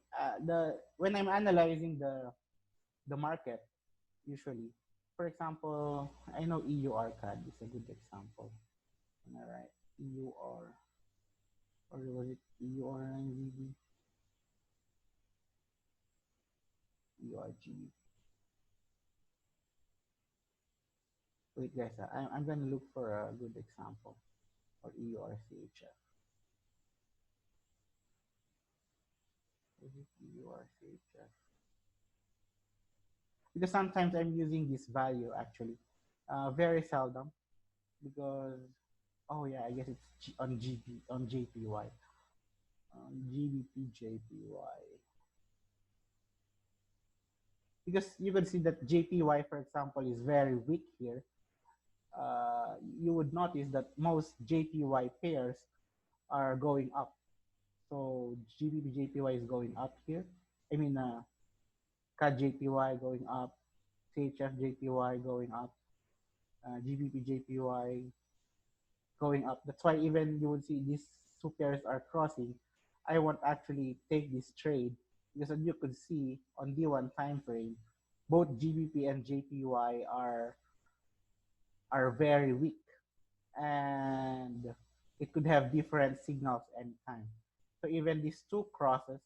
the when I'm analyzing the market, usually, for example, I know EUR CAD is a good example. Am I right? EUR, or was it EUR NZD? EURG. Wait, guys, I'm gonna look for a good example for EURCHF. Is it EURCHF? Because sometimes I'm using this value actually. Very seldom because oh yeah, I guess it's on GB on JPY on GBP JPY because you can see that JPY, for example, is very weak here. You would notice that most JPY pairs are going up. So GBP JPY is going up here. I mean, CAD JPY going up, CHF JPY going up, GBP JPY going up. That's why even you would see these two pairs are crossing. I won't actually take this trade because as you could see on D1 time frame, both GBP and JPY are very weak and it could have different signals anytime. So even these two crosses,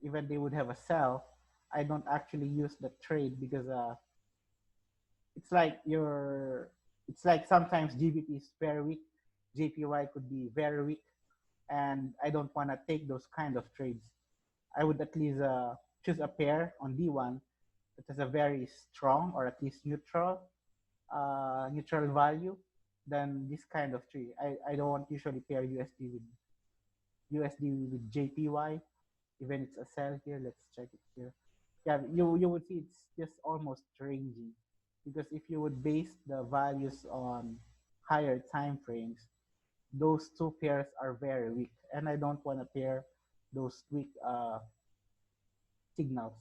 even they would have a sell, I don't actually use the trade because it's like your it's like sometimes GBP is very weak, JPY could be very weak, and I don't want to take those kind of trades. I would at least choose a pair on D1 that has a very strong or at least neutral value than this kind of tree. I don't usually pair USD with JPY, even it's a sell here. Let's check it here. Yeah, you would see it's just almost ranging because if you would base the values on higher time frames, those two pairs are very weak, and I don't want to pair those weak signals.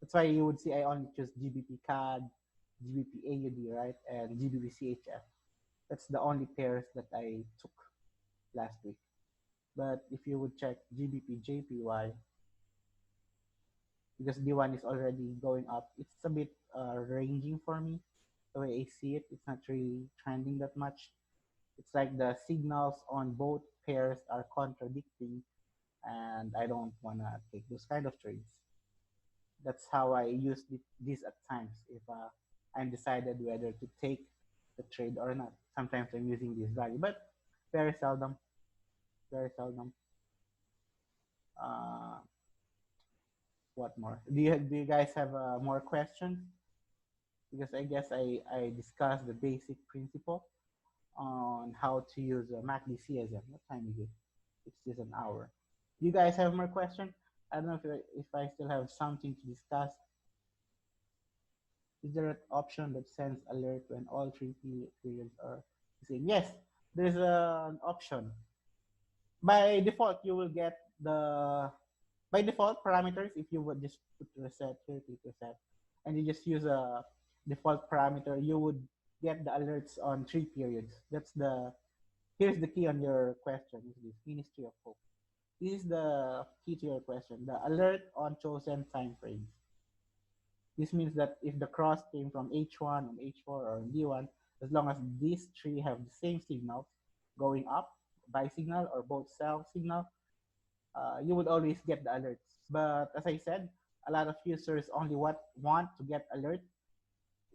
That's why you would see I only choose GBP CAD, GBP AUD, right, and GBP CHF. That's the only pairs that I took last week. But if you would check GBP JPY, because D1 is already going up, it's a bit ranging for me. The way I see it, it's not really trending that much. It's like the signals on both pairs are contradicting, and I don't want to take those kind of trades. That's how I use this at times if I'm decided whether to take the trade or not. Sometimes I'm using this value, but very seldom, very seldom. Uh, what more? Do you guys have more questions? Because I guess I discussed the basic principle on how to use a MACD-CSM. What time is it? It's just an hour. You guys have more questions? I don't know if I still have something to discuss. Is there an option that sends alert when all three periods are the same? Yes, there's an option. By default, you will get the by default parameters. If you would just put reset here, click reset, and you just use a default parameter, you would get the alerts on three periods. That's the Here's the key on your question. Is this Ministry of Hope? This is the key to your question. The alert on chosen time frames. This means that if the cross came from H1 on H4 or D1, as long as these three have the same signal going up, buy signal or both sell signal, you would always get the alerts. But as I said, a lot of users only want to get alert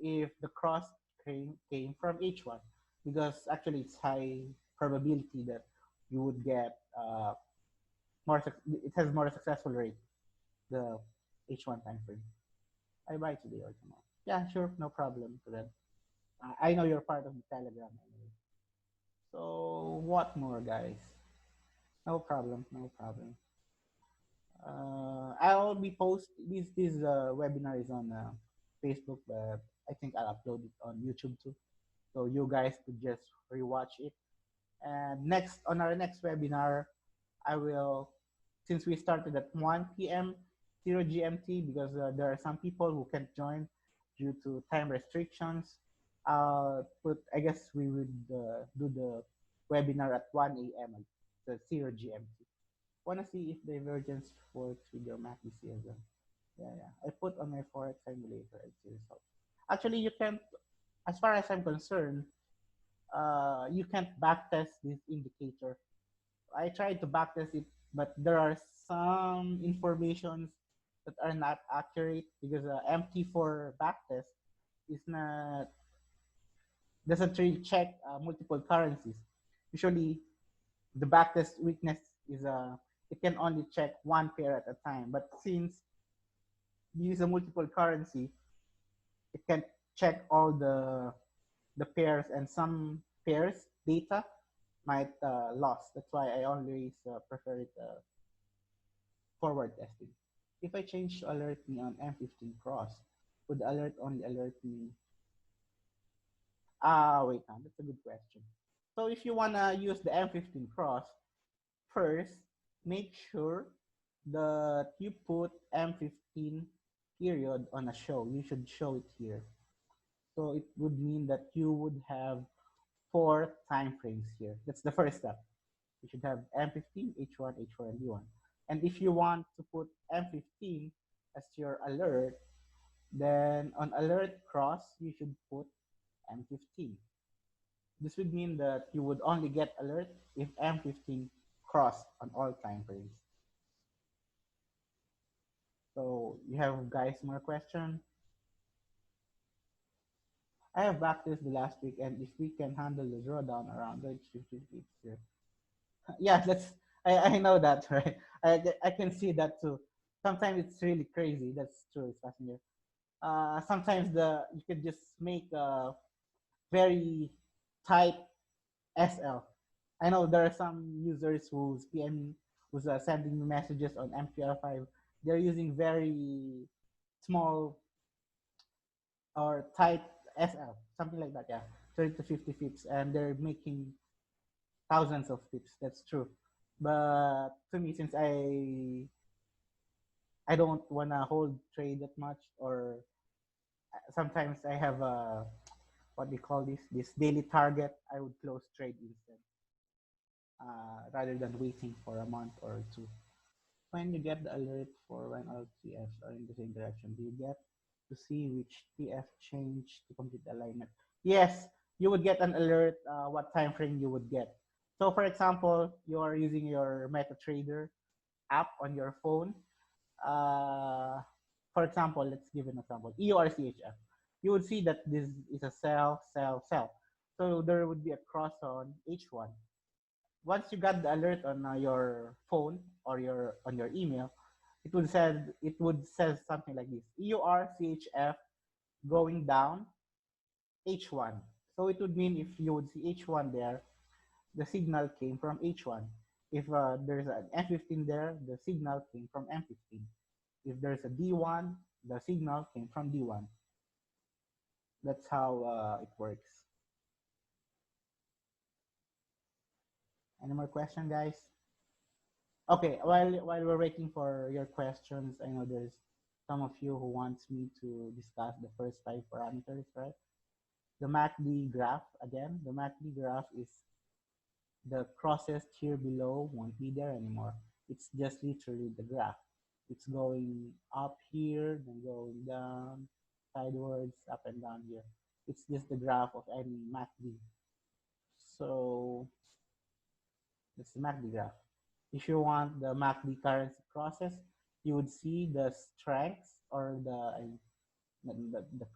if the cross came from H1 because actually it's high probability that you would get it has more successful rate, the H1 time frame. I buy today or tomorrow. Yeah, sure, no problem to that. I know you're part of the Telegram anyway. So what more, guys? No problem, no problem. I'll be post this webinar is on Facebook, but I think I'll upload it on YouTube too, so you guys could just rewatch it. And next on our next webinar, I will, since we started at 1 p.m. 0 GMT, because there are some people who can't join due to time restrictions. I guess we would do the webinar at 1 a.m. the 0 GMT. Want to see if divergence works with your MACD-CSM. Yeah. I put on my Forex simulator and see results. Actually, you can't, as far as I'm concerned, you can't backtest this indicator. I tried to backtest it, but there are some informations that are not accurate because MT4 backtest is not doesn't really check multiple currencies. Usually, the backtest weakness is it can only check one pair at a time. But since you use a multiple currency, it can check all the the pairs and some pairs data might lost. That's why I always prefer it forward testing. If I change to alert me on M15 cross, would the alert only alert me? Wait, now that's a good question. So if you wanna use the M15 cross, first make sure that you put M15 period on a show. You should show it here. So it would mean that you would have four time frames here. That's the first step. You should have M15, H1, H4, and D1. And if you want to put M15 as your alert, then on alert cross, you should put M15. This would mean that you would only get alert if M15 crossed on all time frames. So you have guys more question? I have backed the last week, and if we can handle the drawdown around 50 pips here. Yeah, I know that, right? I can see that too. Sometimes it's really crazy. That's true. It's fascinating. Sometimes you could just make a very tight SL. I know there are some users who's sending me messages on MQL5. They're using very small or tight SL, something like that. Yeah, 30 to 50 pips, and they're making thousands of pips. That's true. But to me, since I don't wanna hold trade that much, or sometimes I have a what they call this daily target. I would close trade instead, rather than waiting for a month or two. When you get the alert for when all TFs are in the same direction, do you get to see which TF change to complete alignment? Yes, you would get an alert what time frame you would get. So for example, you are using your MetaTrader app on your phone. Uh, for example, let's give an example, EURCHF. You would see that this is a sell, sell, sell. So there would be a cross on H1. Once you got the alert on your phone or your on your email, it would say something like this: EURCHF going down H1. So it would mean if you would see H1 there, the signal came from H1. If there's an M15 there, the signal came from M15. If there's a D1, the signal came from D1. That's how it works. Any more question, guys? Okay, while we're waiting for your questions, I know there's some of you who wants me to discuss the first five parameters, right? The MACD graph, again, the MACD graph is the crosses here below won't be there anymore. It's just literally the graph. It's going up here, then going down, sidewards, up and down here. It's just the graph of any MACD. So that's the MACD graph. If you want the MACD currency crosses, you would see the strengths or the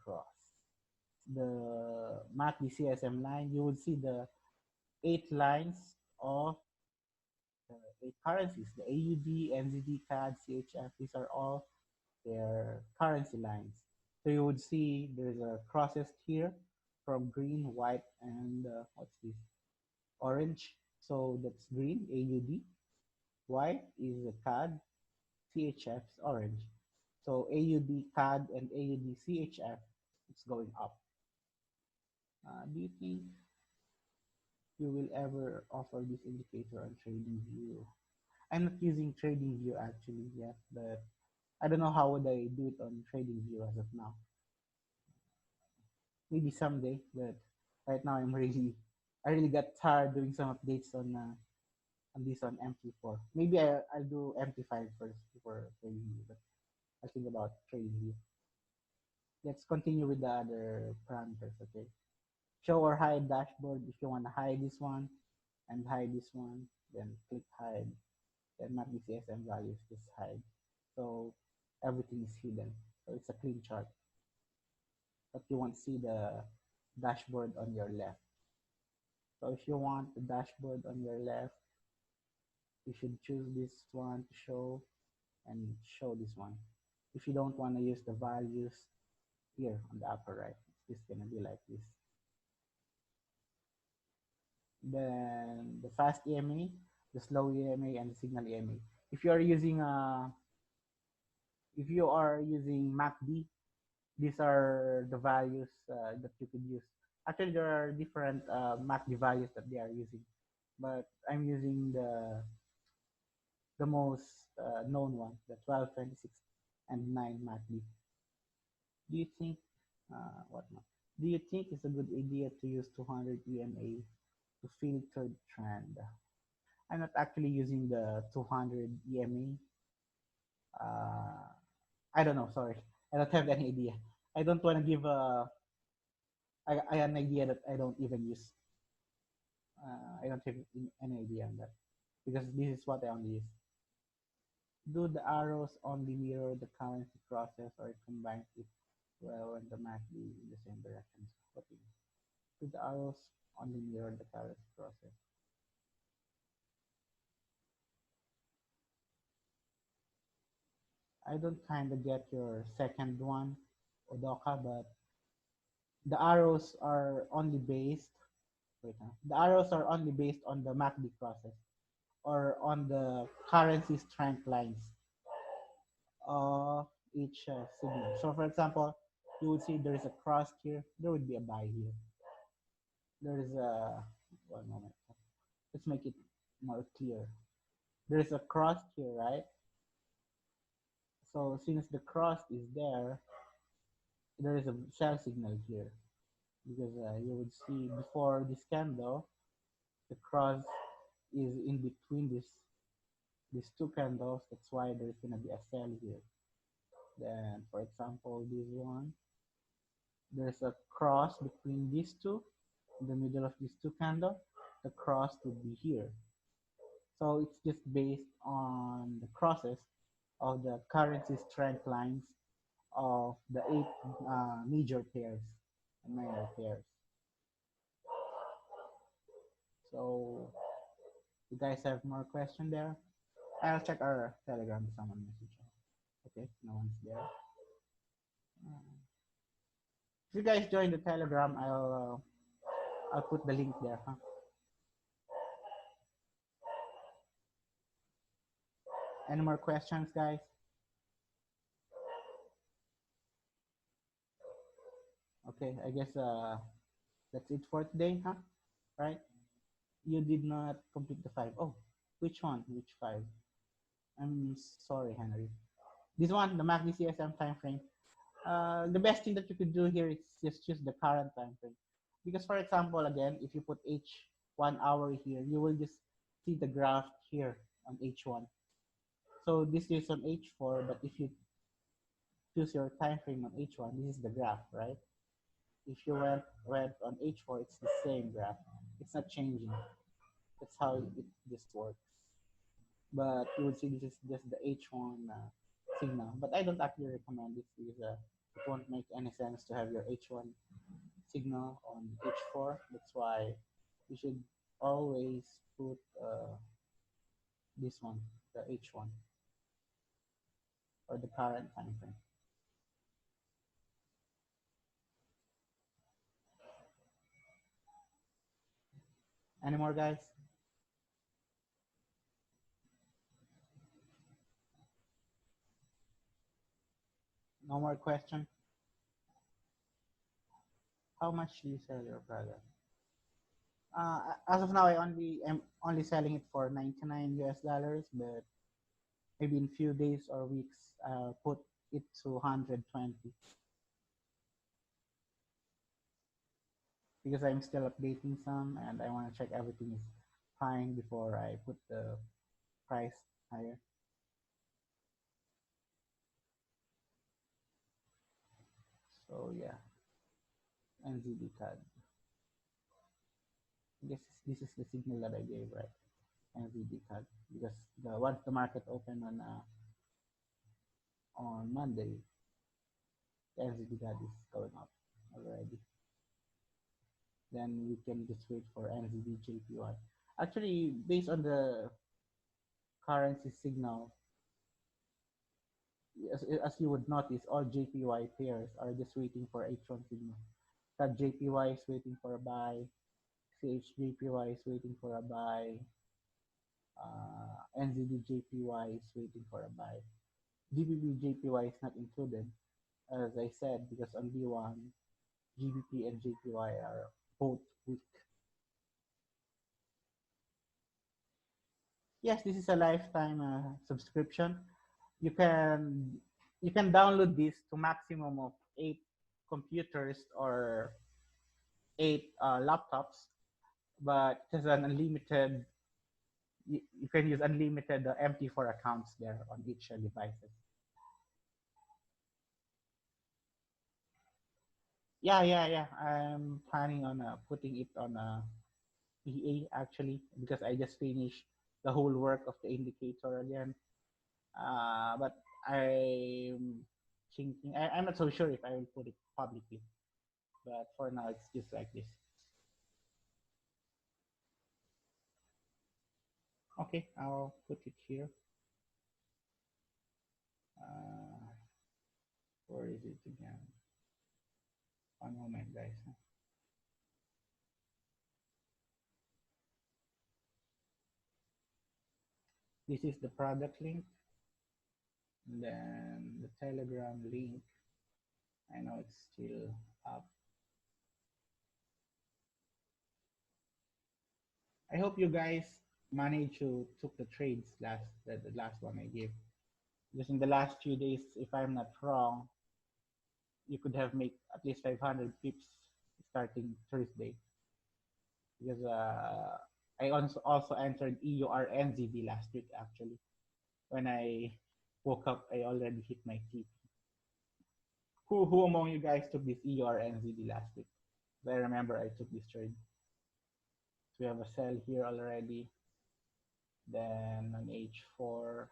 cross. The MACD-CSM line, you would see the 8 lines of the 8 currencies, the AUD, NZD, CAD, CHF. These are all their currency lines. So you would see there's a crosses here from green, white, and what's this? Orange. So that's green, AUD. White is the CAD, CHF is orange. So AUD CAD and AUD CHF, it's going up. Do you think you will ever offer this indicator on TradingView? I'm not using TradingView actually yet, but I don't know how would I do it on TradingView as of now. Maybe someday, but right now I really got tired doing some updates on this on MT4. Maybe I'll do MT5 first before TradingView, but I'll think about TradingView. Let's continue with the other parameters, okay? Show or hide dashboard. If you want to hide this one and hide this one, then click hide. Then not the CSM values, just hide. So everything is hidden. So it's a clean chart. But you won't see the dashboard on your left. So if you want the dashboard on your left, you should choose this one to show and show this one. If you don't want to use the values here on the upper right, it's just gonna be like this. then the fast EMA, the slow EMA, and the signal EMA. If you are using if you are using MACD, these are the values that you could use. Actually, there are different MACD values that they are using, but I'm using the most known one, the 12, 26, and 9 MACD. Do you think what not? Do you think it's a good idea to use 200 EMA to filter the trend? I'm not actually using the 200 EMA. I don't know. Sorry, I don't have any idea. I don't want to give an idea that I don't even use. I don't have any idea on that because this is what I only use. Do the arrows only mirror the currency process or it combines it well when the math is in the same direction? What do you mean? Do the arrows only mirror the currency process? I don't kind of get your second one, Odoka, but the arrows are only based. Wait, huh? The arrows are only based on the MACD process or on the currency strength lines of each signal. So, for example, you would see there is a cross here, there would be a buy here. There is a one moment. Let's make it more clear. There is a cross here, right? So since the cross is there is a sell signal here because you would see before this candle, the cross is in between these two candles. That's why there's gonna be a sell here. Then, for example, this one, there's a cross between these two, in the middle of these two candles. The cross would be here. So it's just based on the crosses of the currency strength lines of the eight major pairs and minor pairs. So you guys have more question there? I'll check our Telegram if someone message. Okay, no one's there. If you guys join the Telegram, I'll put the link there. Huh? Any more questions, guys? Okay, I guess that's it for today, huh? Right? You did not complete the five. Oh, which one? Which five? I'm sorry, Henry. This one, the MACD-CSM time frame. The best thing that you could do here is just choose the current time frame. Because for example, again, if you put H1 hour here, you will just see the graph here on H1. So this is on H4, but if you choose your time frame on H1, this is the graph, right? If you went on H4, it's the same graph. It's not changing. That's how it just works. But you would see this is just the H1 signal. But I don't actually recommend this because it won't make any sense to have your H1 signal on H4. That's why you should always put this one, the H1 or the current time frame. Any more, guys? No more question? How much do you sell your product? As of now, I only am only selling it for 99 US dollars, but maybe in few days or weeks, I'll put it to 120 because I'm still updating some and I want to check everything is fine before I put the price higher. So yeah, NZD card. This is the signal that I gave, right? NZD card because once the market opened on Monday, the NZD card is going up already. Then we can just wait for NZD JPY. Actually, based on the currency signal, as you would notice, all JPY pairs are just waiting for H1 signal. That JPY is waiting for a buy, CHJPY is waiting for a buy. NZDJPY is waiting for a buy. GBPJPY is not included, as I said, because on D1, GBP and JPY are both weak. Yes, this is a lifetime subscription. You can you can download this to maximum of 8 computers or 8 laptops, but it has an unlimited. You can use unlimited MT4 accounts there on each devices. Yeah. I'm planning on putting it on EA actually because I just finished the whole work of the indicator again. But I'm thinking I'm not so sure if I will put it publicly. But for now, it's just like this. Okay, I'll put it here. Uh, where is it again? One moment, guys. This is the product link, and then the Telegram link. I know it's still up. I hope you guys managed to took the trades the last one I gave. Just in the last few days, if I'm not wrong, you could have made at least 500 pips starting Thursday because I also entered EURNZD last week actually. When I woke up, I already hit my TP. Who among you guys took this EURNZD last week? I remember I took this trade. So we have a sell here already. Then on H4,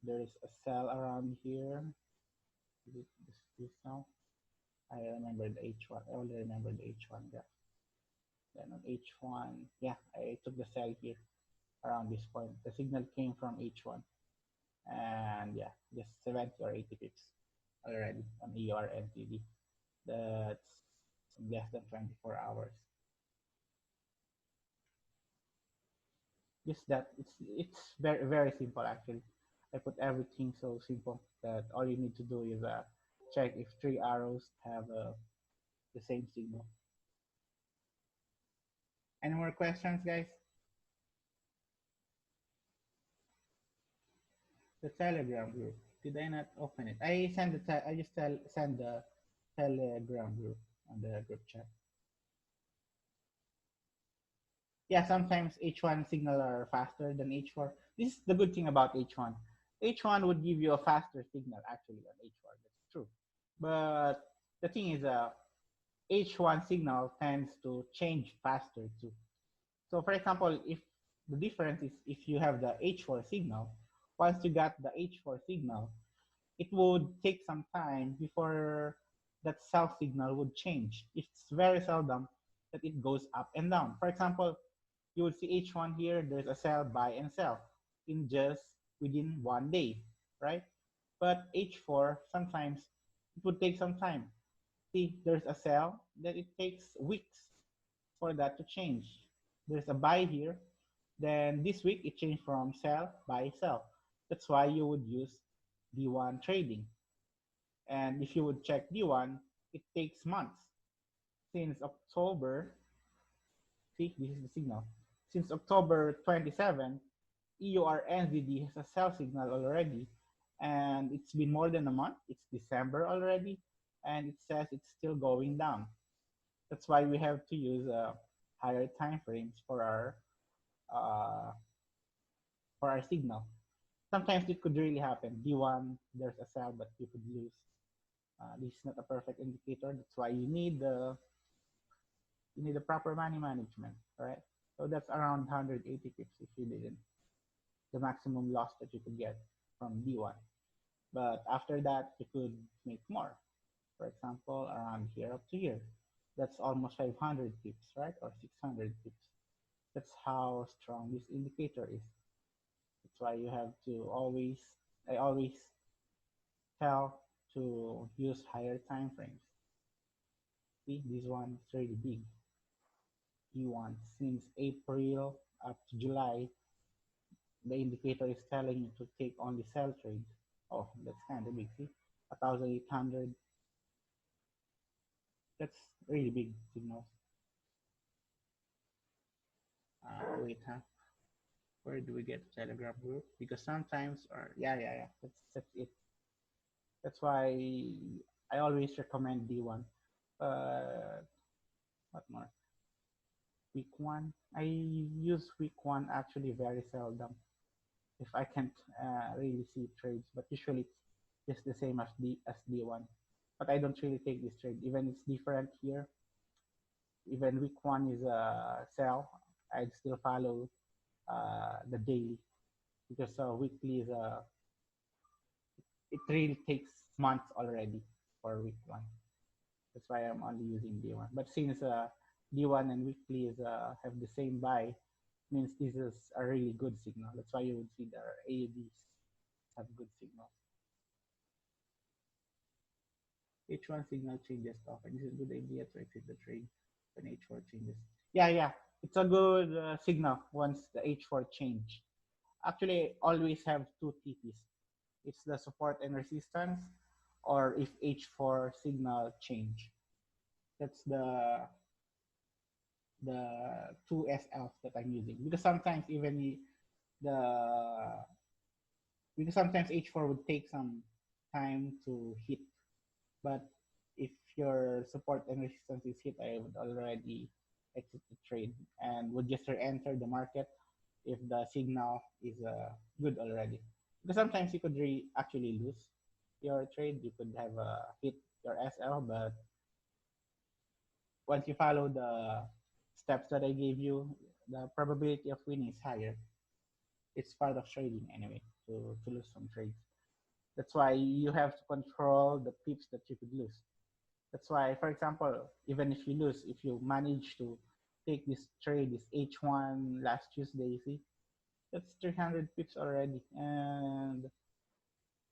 there's a sell around here. Is it this now? I remember the H1. I only remember the H1 graph. Then on H1, yeah, I took the sell here around this point. The signal came from H1. And yeah, just 70 or 80 pips already on EUR NTD. That's less than 24 hours. Just that it's very simple actually. I put everything so simple that all you need to do is check if 3 arrows have the same signal. Any more questions, guys? The Telegram group. Did I not open it? I just send the Telegram group on the group chat. Yeah, sometimes H1 signal are faster than H4. This is the good thing about H1. H1 would give you a faster signal actually than H4. That's true. But the thing is, H1 signal tends to change faster too. So for example, if the difference is if you have the H4 signal, once you got the H4 signal, it would take some time before that self signal would change. It's very seldom that it goes up and down. For example, you would see H1 here, there's a sell, buy, and sell in just within one day, right? But H4, sometimes it would take some time. See, there's a sell, then it takes weeks for that to change. There's a buy here, then this week it changed from sell, buy, sell. That's why you would use D1 trading. And if you would check D1, it takes months. Since October, see, this is the signal. Since October 27, EURNZD has a sell signal already, and it's been more than a month. It's December already, and it says it's still going down. That's why we have to use higher time frames uh, for our signal. Sometimes it could really happen. D1, there's a sell, but you could lose. This is not a perfect indicator. That's why you need the proper money management, right? So that's around 180 pips if you didn't. The maximum loss that you could get from D1. But after that, you could make more. For example, around here up to here. That's almost 500 pips, right? Or 600 pips. That's how strong this indicator is. That's why you have to I always tell to use higher time frames. See, this one is really big. D1 since April up to July. The indicator is telling you to take only sell trade. Oh, that's kind of big. See, 1,800. That's really big signals. Wait, huh? Where do we get the Telegram group? Because sometimes, or yeah. That's it. That's why I always recommend D1. What more? Week one. I use week one actually very seldom if I can't really see trades, but usually it's just the same as D1. But I don't really take this trade. Even it's different here. Even week one is a sell. I'd still follow the daily because weekly is it really takes months already for week one. That's why I'm only using D1. But since D1 and weekly is have the same buy, means this is a really good signal. That's why you would see the AUDs have good signal. H1 signal changes often. This is a good idea to exit the trade when H4 changes. Yeah. It's a good signal once the H4 change. Actually, always have two TPs. It's the support and resistance, or if H4 signal change. That's the two SLs that I'm using because sometimes even the because sometimes H4 would take some time to hit, but if your support and resistance is hit, I would already exit the trade and would just re-enter the market if the signal is good already. Because sometimes you could actually lose your trade, you could have hit your SL, but once you follow the steps that I gave you, the probability of winning is higher. It's part of trading anyway to lose some trades. That's why you have to control the pips that you could lose. That's why, for example, even if you lose, if you manage to take this trade, this H1 last Tuesday, see, that's 300 pips already. And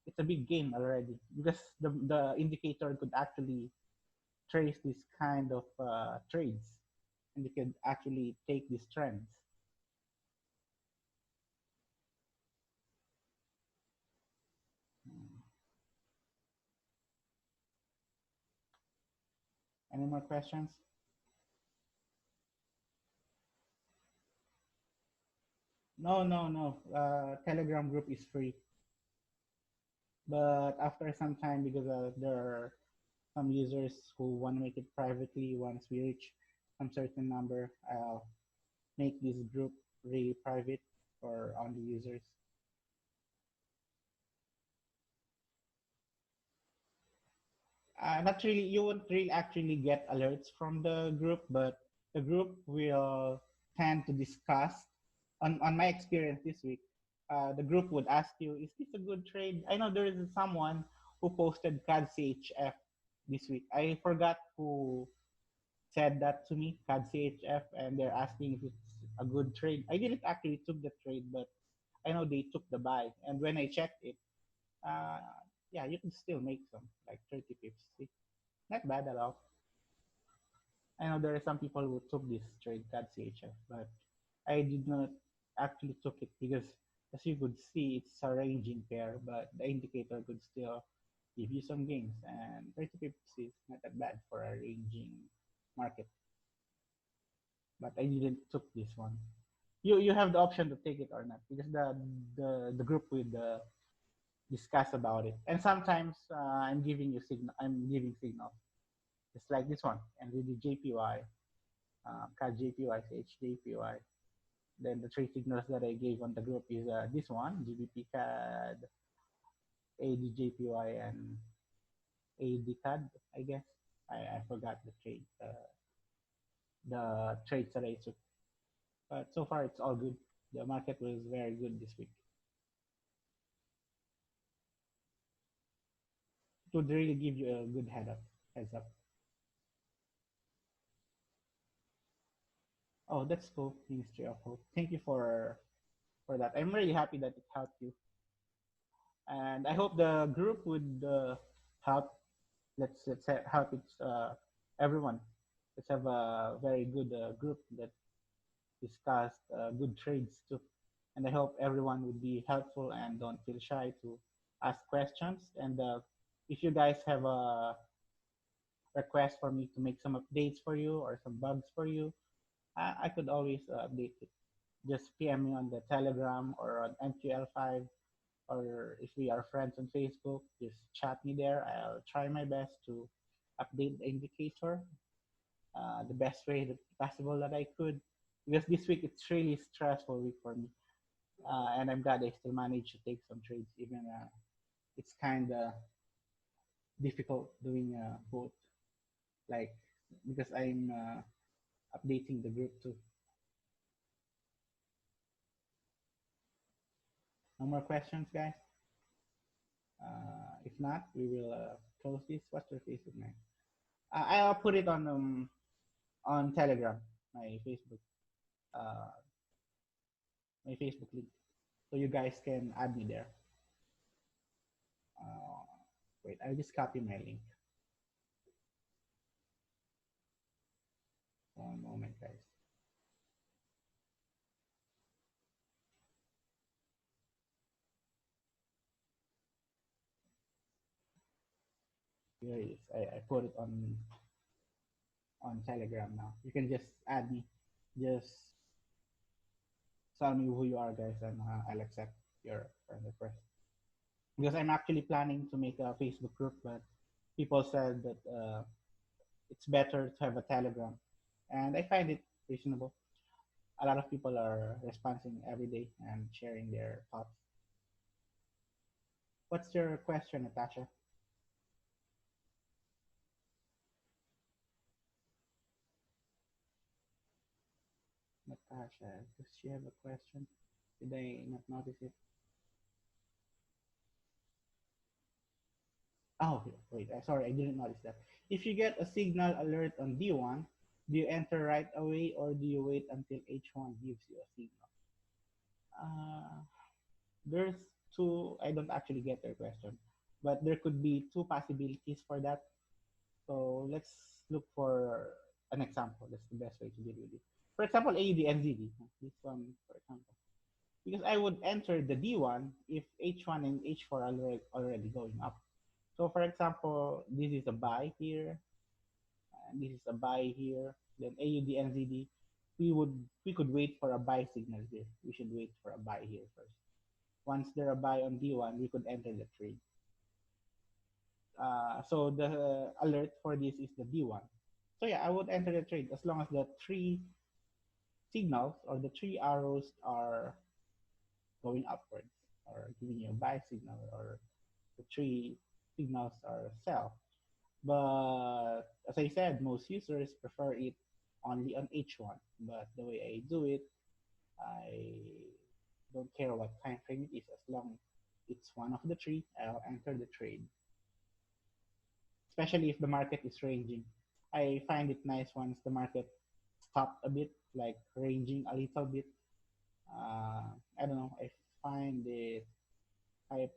it's a big gain already because the indicator could actually trace this kind of trades and you could actually take these trends. Any more questions? No. Telegram group is free, but after some time, because there are some users who want to make it privately, once we reach some certain number, I'll make this group really private for only users. Not really, you won't really actually get alerts from the group, but the group will tend to discuss. On my experience this week, the group would ask you, "Is this a good trade?" I know there is someone who posted CAD-CHF this week. I forgot who said that to me, CAD-CHF, and they're asking if it's a good trade. I didn't actually took the trade, but I know they took the buy. And when I checked it, uh, yeah, you can still make some, like 30 pips. See? Not bad at all. I know there are some people who took this trade CAD CHF, but I did not actually took it because as you could see, it's a ranging pair, but the indicator could still give you some gains. And 30 pips is not that bad for a ranging market, but I didn't took this one. You have the option to take it or not because the group would discuss about it. And sometimes I'm giving you signal. I'm giving signals, just like this one, and with the JPY, CAD JPY, HJPY. Then the three signals that I gave on the group is this one, GBP CAD, ADJPY, and AD CAD, I guess. I forgot the trades that I took. But so far, it's all good. The market was very good this week. It would really give you a good heads up. Oh, that's cool, Ministry of Hope. Thank you for that. I'm really happy that it helped you, and I hope the group would help. Let's help it everyone Let's have a very good group that discussed good trades too. And I hope everyone would be helpful and don't feel shy to ask questions. And if you guys have a request for me to make some updates for you or some bugs for you, I could always update it. Just PM me on the Telegram or on MQL5, or if we are friends on Facebook, just chat me there. I'll try my best to update the indicator the best way that possible that I could. Because this week it's really stressful week for me, and I'm glad I still managed to take some trades. Even it's kind of difficult doing both, like because I'm updating the group too. No more questions, guys. If not, we will close this. What's your Facebook name? I'll put it on Telegram, my Facebook, uh, my Facebook link, so you guys can add me there. Uh, Wait, I'll just copy my link. One moment, guys. Here it is. I put it on Telegram now. You can just add me. Just tell me who you are, guys, and I'll accept your friend request. Because I'm actually planning to make a Facebook group, but people said that it's better to have a Telegram, and I find it reasonable. A lot of people are responding every day and sharing their thoughts. What's your question, Natasha? Natasha, does she have a question? Did I not notice it? Oh, wait. Sorry, I didn't notice that. If you get a signal alert on D1, do you enter right away or do you wait until H1 gives you a signal? Uh, there's two. I don't actually get your question, but there could be two possibilities for that. So let's look for an example. That's the best way to deal with it. For example, AUD NZD. This one, for example. Because I would enter the D1 if H1 and H4 are already going up. So for example, this is a buy here, and this is a buy here. Then AUD NZD, we could wait for a buy signal here. We should wait for a buy here first. Once there a buy on D1, we could enter the trade. So the alert for this is the D1. So yeah, I would enter the trade as long as the three signals or the three arrows are going upwards or giving you a buy signal, or the three signals are sell. But as I said, most users prefer it only on H1. But the way I do it, I don't care what time frame it is. As long it's one of the three, I'll enter the trade. Especially if the market is ranging. I find it nice once the market stopped a bit, like ranging a little bit. I don't know. I find it high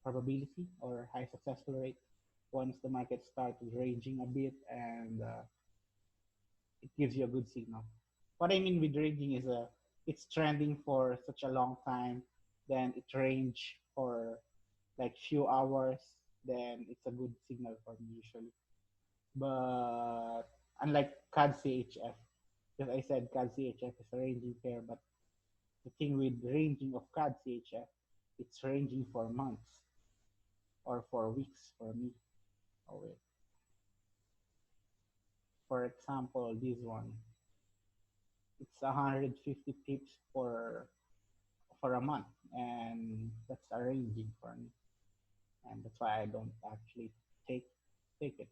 probability or high successful rate once the market starts ranging a bit and it gives you a good signal. What I mean with ranging is it's trending for such a long time, then it range for like few hours, then it's a good signal for me usually. But unlike CAD CHF, because I said CAD CHF is a ranging pair, but the thing with ranging of CAD CHF, it's ranging for months or for weeks for me. Oh wait, for example, this one, it's 150 pips for a month, and that's a ranging for me, and that's why I don't actually take take it.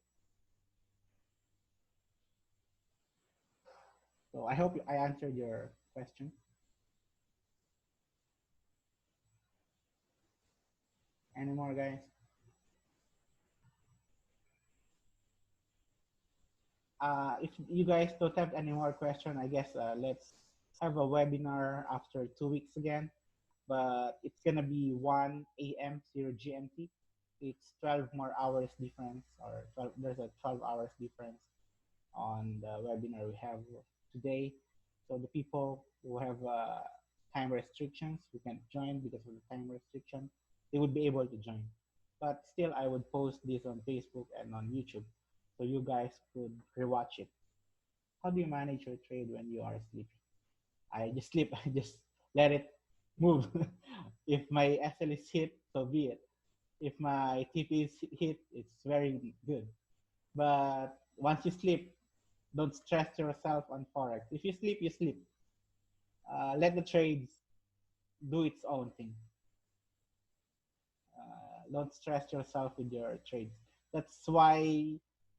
So I hope I answered your question. Any more, guys? If you guys don't have any more question, I guess let's have a webinar after 2 weeks again. But it's gonna be 1 a.m. 0 GMT. It's 12 more hours difference, or 12, there's a 12 hours difference. on the webinar we have today. So the people who have time restrictions who can't join because of the time restriction, they would be able to join. But still, I would post this on Facebook and on YouTube, so you guys could rewatch it. How do you manage your trade when you are sleeping? I just sleep. I just let it move. If my SL is hit, so be it. If my TP is hit, it's very good. But once you sleep, don't stress yourself on forex. If you sleep, you sleep. Let the trades do its own thing. Don't stress yourself with your trades. That's why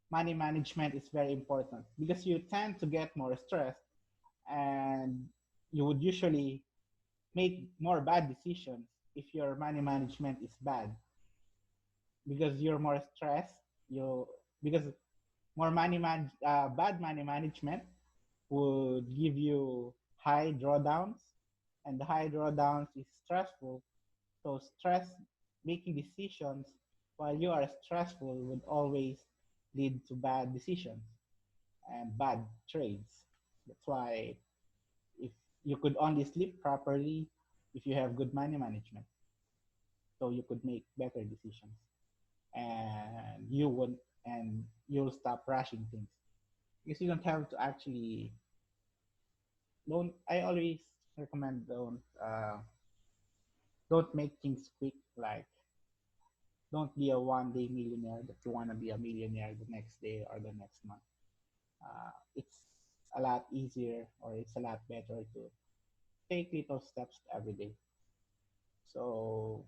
money management is very important because you tend to get more stressed and you would usually make more bad decisions if your money management is bad because you're more stressed. You because bad money management would give you high drawdowns, and the high drawdowns is stressful. So stress making decisions while you are stressful would always lead to bad decisions and bad trades. That's why if you could only sleep properly if you have good money management, so you could make better decisions and you won't and you'll stop rushing things because you don't have to actually don't I always recommend don't make things quick. Like don't be a 1 day millionaire that you want to be a millionaire the next day or the next month. It's a lot easier or it's a lot better to take little steps every day so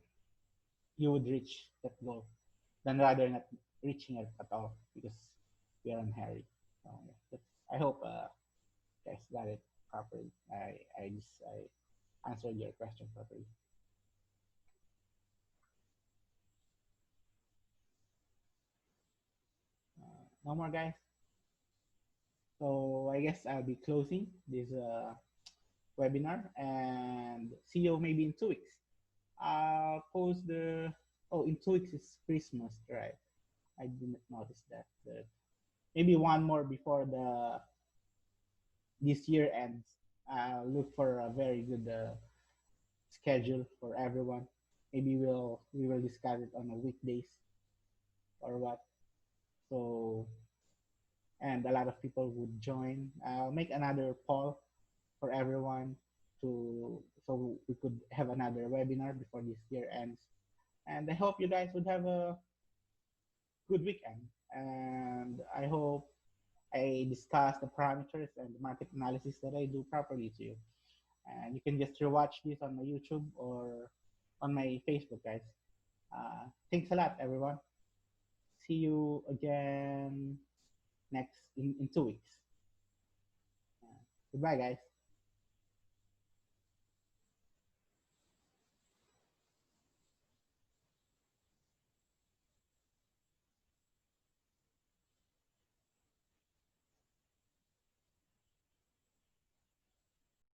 you would reach that goal than rather not reaching it at all because we are in a hurry. So yeah, I hope guys got it properly. I answered your question properly. No more guys. So I guess I'll be closing this webinar and see you maybe in 2 weeks. I'll post the in 2 weeks is Christmas, right? I didn't notice that. But maybe one more before the this year ends. Look for a very good schedule for everyone. Maybe we will discuss it on a weekdays or what. So and a lot of people would join. I'll make another poll for everyone to so we could have another webinar before this year ends. And I hope you guys would have a good weekend. And I hope I discuss the parameters and the market analysis that I do properly to you. And you can just rewatch this on my YouTube or on my Facebook, guys. Thanks a lot, everyone. See you again in 2 weeks. Goodbye, guys.